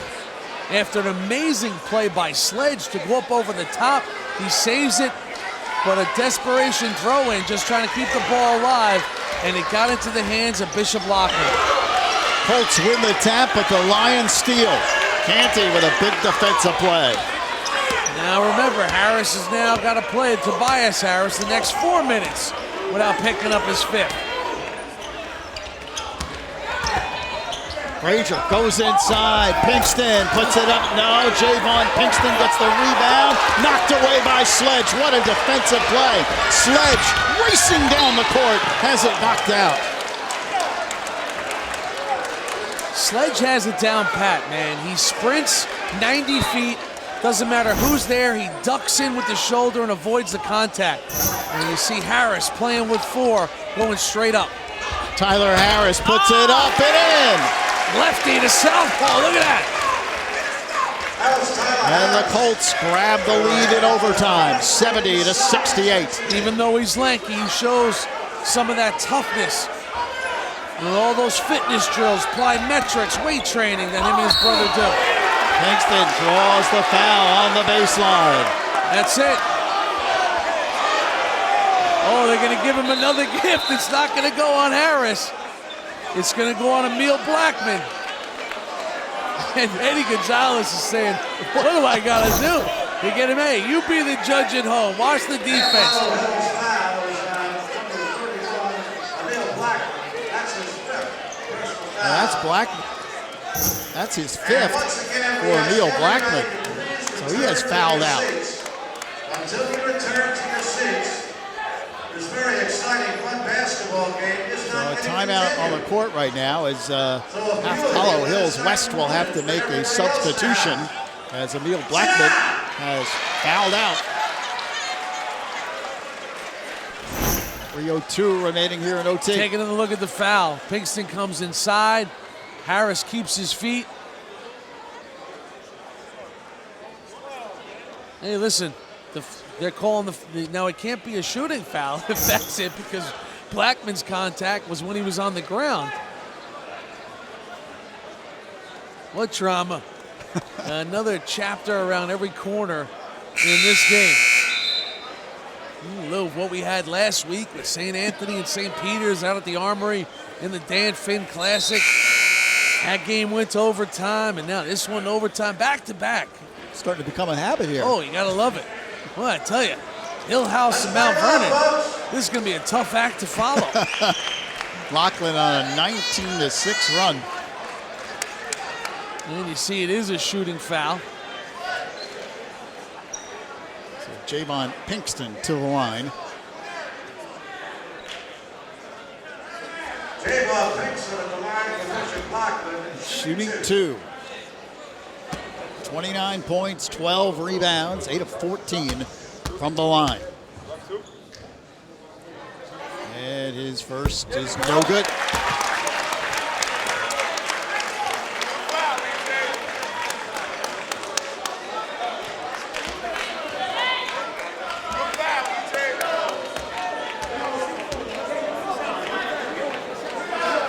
After an amazing play by Sledge to go up over the top, he saves it, but a desperation throw-in, just trying to keep the ball alive, and it got into the hands of Bishop Loughlin.
Colts win the tap, but the Lions steal. Canty with a big defensive play.
Now remember, Harris has now got to play Tobias Harris the next 4 minutes without picking up his fifth.
Frazier goes inside. Pinkston puts it up. No, JayVaughn Pinkston gets the rebound. Knocked away by Sledge. What a defensive play. Sledge racing down the court. Has it knocked out.
Sledge has it down pat, man. He sprints 90 feet. Doesn't matter who's there, he ducks in with the shoulder and avoids the contact. And you see Harris playing with four, going straight up.
Tyler Harris puts it up and in.
Lefty to southpaw, look at that.
And the Colts grab the lead in overtime, 70-68.
Even though he's lanky, he shows some of that toughness. With all those fitness drills, plyometrics, weight training that him and his brother do.
Pinkston draws the foul on the baseline.
That's it. Oh, they're going to give him another gift. It's not going to go on Harris. It's going to go on Emil Blackman. And Eddie Gonzalez is saying, what do I got to do to get him? Hey, you be the judge at home. Watch the defense.
That's Blackman. That's his fifth for Emil Blackman. So he has fouled out.
Until you return to your seats, this very exciting, fun basketball game is
So
not
a timeout on the court right now as Half Hollow Hills West will have to make a substitution as Emil Blackman has fouled out. 3:02 remaining here in OT.
Taking a look at the foul. Pinkston comes inside. Harris keeps his feet. Hey, listen, they're calling now it can't be a shooting foul if that's it, because Blackman's contact was when he was on the ground. What drama. Another chapter around every corner in this game. A little of what we had last week with St. Anthony and St. Peter's out at the Armory in the Dan Finn Classic. That game went to overtime, and now this one overtime, back-to-back.
Starting to become a habit here.
Oh, you got to love it. Well, I tell you, Hillhouse and Mount Vernon, this is going to be a tough act to follow.
Loughlin on a 19-6 run.
And you see it is a shooting foul.
So JayVaughn Pinkston to the line.
JayVaughn Pinkston at the line for Bishop Loughlin.
Shooting 2. 29 points, 12 rebounds, 8 of 14 from the line. And his first is no good.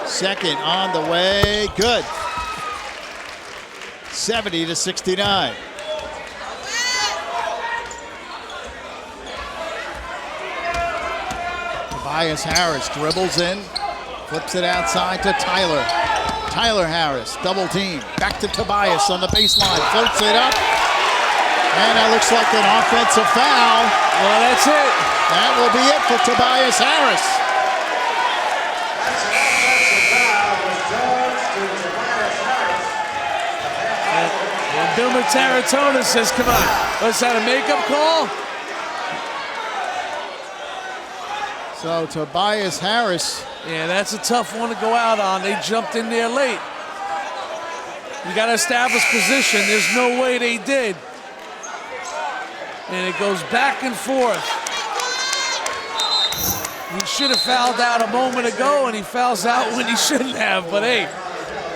Second on the way, good. 70-69. Tobias Harris dribbles in, flips it outside to Tyler. Tyler Harris, double team. Back to Tobias on the baseline, floats it up. And that looks like an offensive foul.
Well, that's it.
That will be it for Tobias Harris.
Bill Mitaritonna says, come on, was that a makeup call?
So Tobias Harris.
Yeah, that's a tough one to go out on. They jumped in there late. You got to establish position. There's no way they did. And it goes back and forth. He should have fouled out a moment ago, and he fouls out when he shouldn't have. But hey,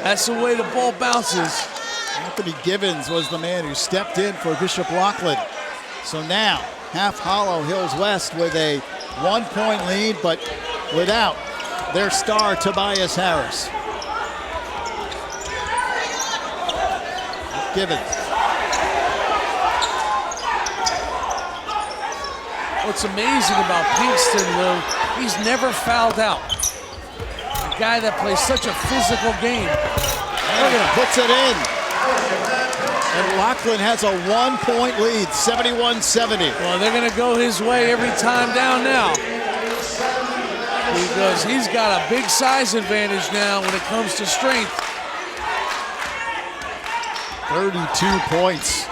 that's the way the ball bounces.
Anthony Givens was the man who stepped in for Bishop Loughlin. So now, Half Hollow Hills West with a 1-point lead, but without their star, Tobias Harris. Givens.
What's amazing about Pinkston, Lou, he's never fouled out. A guy that plays such a physical game.
Look at him, puts it in. And Loughlin has a 1-point lead, 71-70.
Well, they're going to go his way every time down now, because he's got a big size advantage now when it comes to strength.
32 points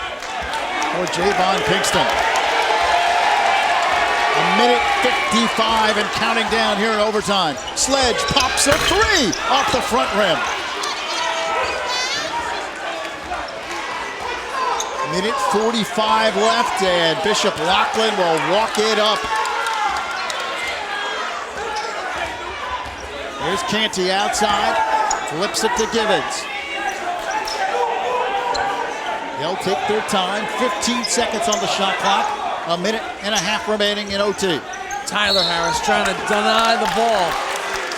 for JayVaughn Pinkston. A minute 55 and counting down here in overtime. Sledge pops a 3 off the front rim. Minute 45 left, and Bishop Loughlin will walk it up. There's Canty outside, flips it to Givens. They'll take their time, 15 seconds on the shot clock, a minute and a half remaining in OT.
Tyler Harris trying to deny the ball.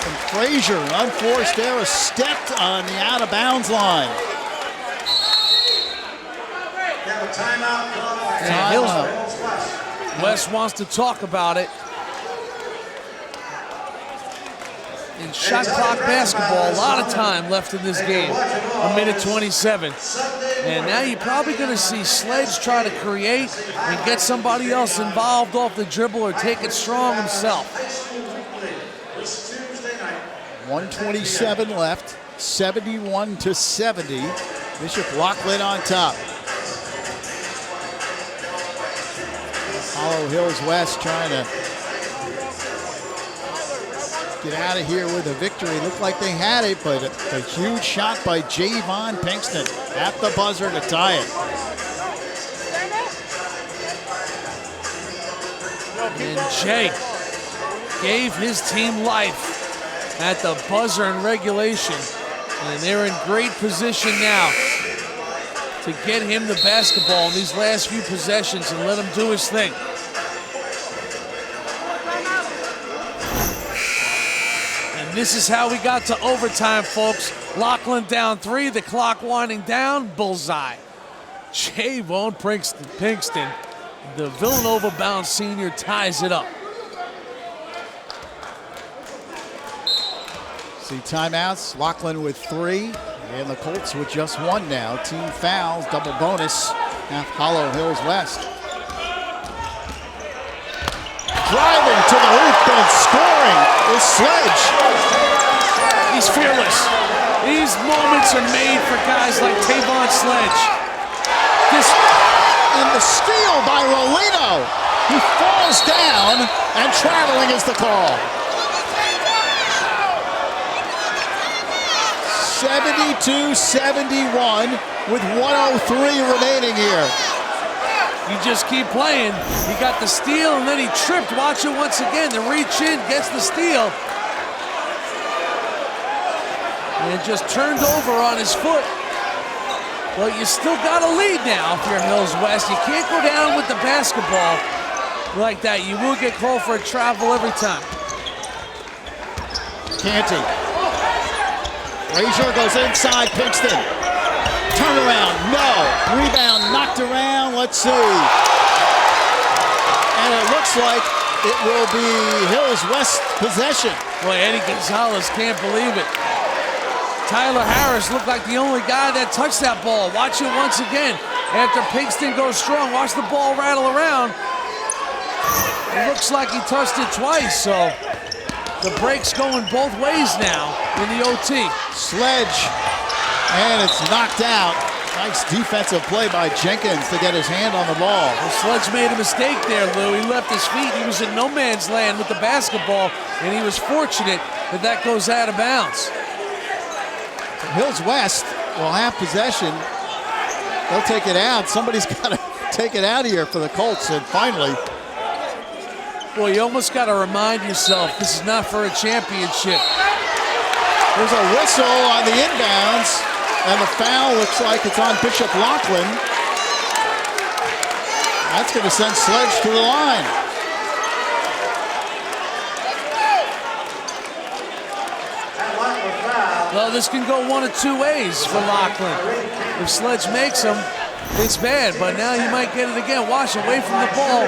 And Frazier, unforced error, stepped on the out-of-bounds line.
Timeout.
And West wants to talk about it. in shot clock basketball, a lot of time left in this game, a minute 27. And now you're probably going to see Sledge try to create and get somebody else involved off the dribble or take it strong himself.
127 left, 71-70. Bishop Loughlin on top. Hollow Hills West trying to get out of here with a victory. Looked like they had it, but a huge shot by JayVaughn Pinkston at the buzzer to tie it.
And Jay gave his team life at the buzzer in regulation. And they're in great position now to get him the basketball in these last few possessions and let him do his thing. And this is how we got to overtime, folks. Loughlin down 3, the clock winding down, bullseye. JayVaughn Pinkston, the Villanova-bound senior, ties it up.
See timeouts, Loughlin with 3, and the Colts with just 1 now. Team fouls, double bonus, half Hollow Hills West. Driving to the hoop and scoring is Sledge.
He's fearless. These moments are made for guys like Tavon Sledge.
And the steal by Rolino. He falls down, and traveling is the call. 72-71 with 1:03 remaining here.
You just keep playing. He got the steal and then he tripped. Watch it once again. The reach in, gets the steal. And it just turned over on his foot. Well, you still got a lead now if you're Hills West. You can't go down with the basketball like that. You will get called for a travel every time.
Canty. Frazier goes inside, Pinkston. Turnaround, no. Rebound knocked around, let's see. And it looks like it will be Hills West possession.
Boy, Eddie Gonzalez can't believe it. Tyler Harris looked like the only guy that touched that ball. Watch it once again. After Pinkston goes strong, watch the ball rattle around. It looks like he touched it twice, so the break's going both ways now in the OT.
Sledge, and it's knocked out. Nice defensive play by Jenkins to get his hand on the ball.
Well, Sledge made a mistake there, Lou. He left his feet. He was in no man's land with the basketball, and he was fortunate that that goes out of bounds.
Hills West will have possession. They'll take it out. Somebody's got to take it out of here for the Colts, and finally.
Boy, you almost got to remind yourself, this is not for a championship.
There's a whistle on the inbounds, and the foul looks like it's on Bishop Loughlin. That's going to send Sledge to the line.
Well, this can go one of two ways for Loughlin. If Sledge makes them, it's bad, but now you might get it again. Watch, away from the ball.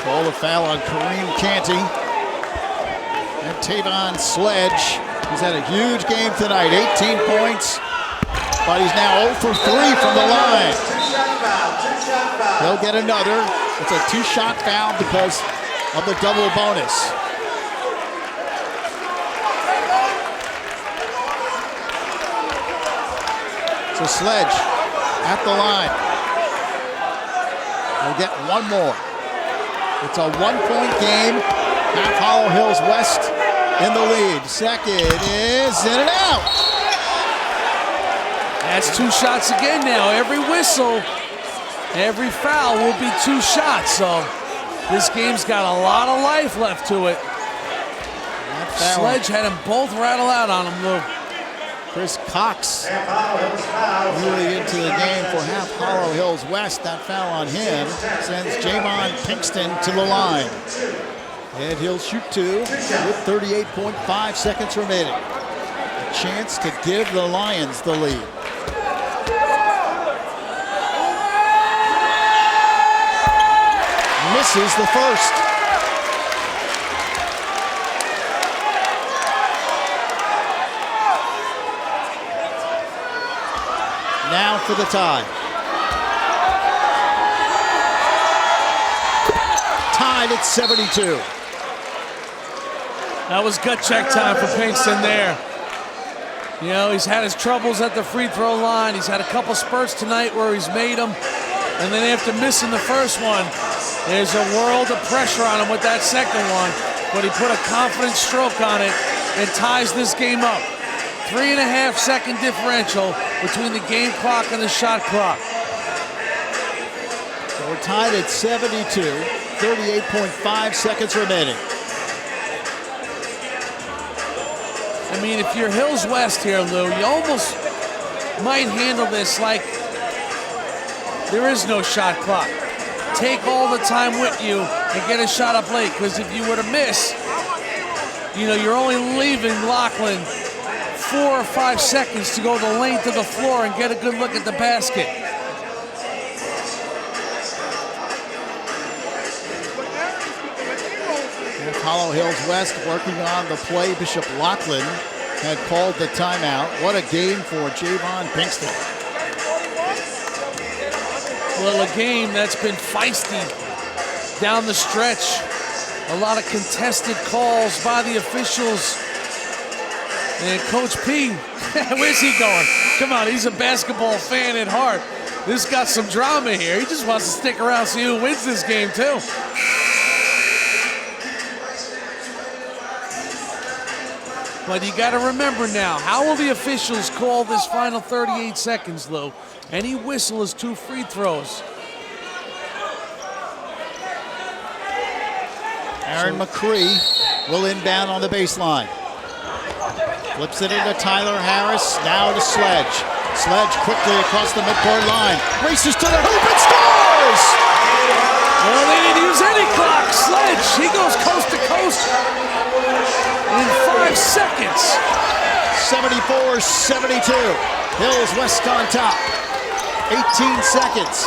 Call the foul on Kareem Canty. And Tavon Sledge, he's had a huge game tonight, 18 points, but he's now 0 for 3 from the line. He'll get another. It's a 2-shot foul because of the double bonus. So Sledge at the line. We'll get one more. It's a 1-point game. Half Hollow Hills West in the lead. Second is in and out.
That's 2 shots again now. Every whistle, every foul will be 2 shots. So this game's got a lot of life left to it. Sledge had them both rattle out on him, Lou.
Chris Cox really into the game for Half Hollow Hills West. That foul on him sends JayVaughn Pinkston to the line. And he'll shoot 2 with 38.5 seconds remaining. A chance to give the Lions the lead. Misses the first. now for the tie. Tied at 72.
That was gut check time for Pinkston there. You know, he's had his troubles at the free throw line. He's had a couple spurts tonight where he's made them. And then after missing the first one, there's a world of pressure on him with that second one. But he put a confident stroke on it and ties this game up. 3.5 second differential between the game clock and the shot clock.
So we're tied at 72, 38.5 seconds remaining.
I mean, if you're Hills West here, Lou, you almost might handle this like there is no shot clock. Take all the time with you and get a shot up late, because if you were to miss, you know, you're only leaving Loughlin 4 or 5 seconds to go the length of the floor and get a good look at the basket.
Hollow Hills West working on the play. Bishop Loughlin had called the timeout. What a game for JayVaughn Pinkston.
Well, a game that's been feisty down the stretch. A lot of contested calls by the officials. And Coach P, where's he going? Come on, he's a basketball fan at heart. This got some drama here. He just wants to stick around, see who wins this game, too. But you got to remember now, how will the officials call this final 38 seconds, Lou? Any whistle is 2 free throws.
Aaron McCree will inbound on the baseline. Flips it into Tyler Harris, now to Sledge. Sledge quickly across the midcourt line. Races to the hoop and scores!
Well, they didn't use any clock. Sledge, he goes coast to coast in 5 seconds.
74-72. Hills West on top. 18 seconds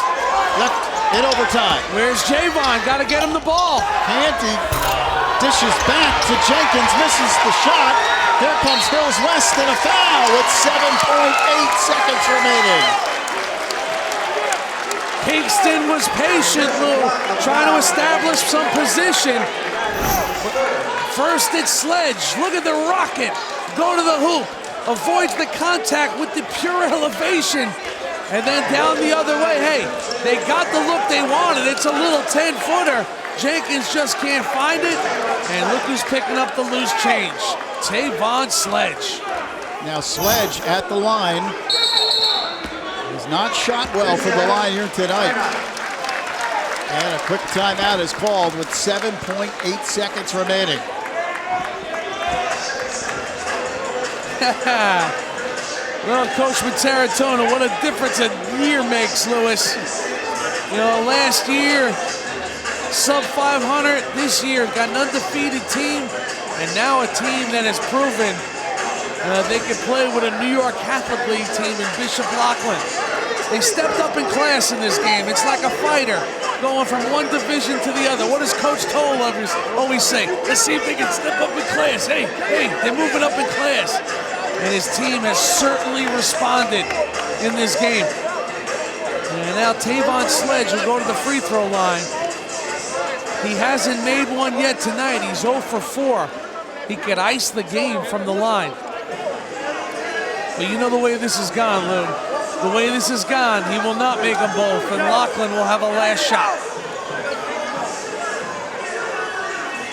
left in overtime.
Where's JayVaughn? Got to get him the ball.
Canty dishes back to Jenkins, misses the shot. Here comes Hills West and a foul with 7.8 seconds remaining.
Pinkston was patient, Lou, trying to establish some position. First it's Sledge. Look at the rocket. Go to the hoop. Avoids the contact with the pure elevation. And then down the other way. Hey, they got the look they wanted. It's a little 10-footer. Jenkins just can't find it. And look who's picking up the loose change. Tavon Sledge.
Now Sledge at the line. He's not shot well from the line here tonight. And a quick timeout is called with 7.8 seconds remaining.
Well, Coach Mitaritonna, what a difference a year makes, Lewis. You know, last year, sub 500. This year, got an undefeated team, and now a team that has proven they can play with a New York Catholic League team in Bishop Loughlin. They stepped up in class in this game. It's like a fighter going from one division to the other. What does Coach Toll always say? Let's see if they can step up in class. Hey, they're moving up in class. And his team has certainly responded in this game. And now Tavon Sledge will go to the free throw line. He hasn't made one yet tonight. He's 0 for 4. He could ice the game from the line. But you know the way this has gone, Lou. The way this has gone, he will not make them both, and Loughlin will have a last shot.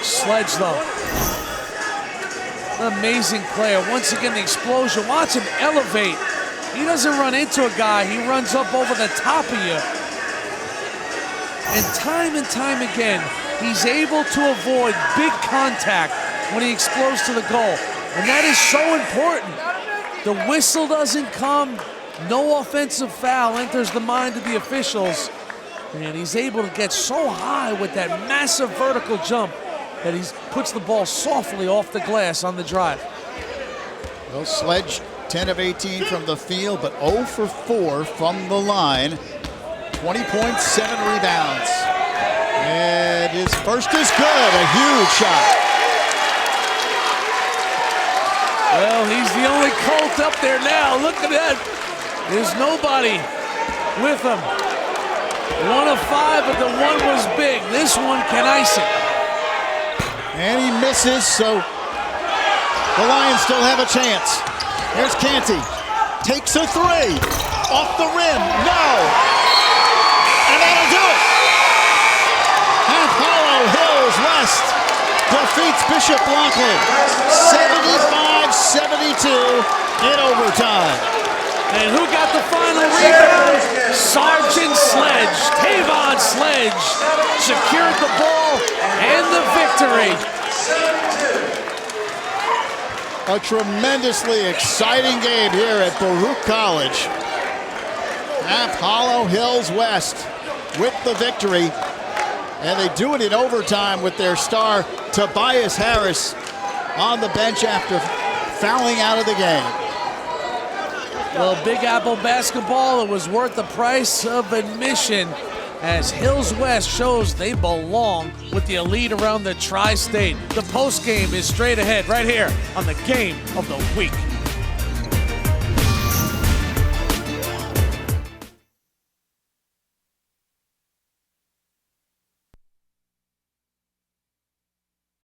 Sledge, though. An amazing player. Once again, the explosion. Watch him elevate. He doesn't run into a guy. He runs up over the top of you. And time again, he's able to avoid big contact when he explodes to the goal. And that is so important. The whistle doesn't come. No offensive foul enters the mind of the officials. And he's able to get so high with that massive vertical jump that he puts the ball softly off the glass on the drive.
Well, Sledge, 10 of 18 from the field, but 0 for 4 from the line. 20 points, 7 rebounds. And his first is good, a huge shot.
Well, he's the only Colt up there now. Look at that. There's nobody with him. 1 of 5, but the one was big. This one can ice it.
And he misses, so the Lions still have a chance. Here's Canty. Takes a 3. Off the rim. No. And that'll do it. Half Hollow Hills West defeats Bishop Loughlin 75-72 in overtime.
And who got the final rebound? Sergeant Sledge. Tavon Sledge secured the ball and the victory.
A tremendously exciting game here at Baruch College. Half Hollow Hills West with the victory. And they do it in overtime with their star Tobias Harris on the bench after fouling out of the game.
Well, Big Apple basketball, it was worth the price of admission as Hills West shows they belong with the elite around the tri-state. The post game is straight ahead right here on the Game of the Week.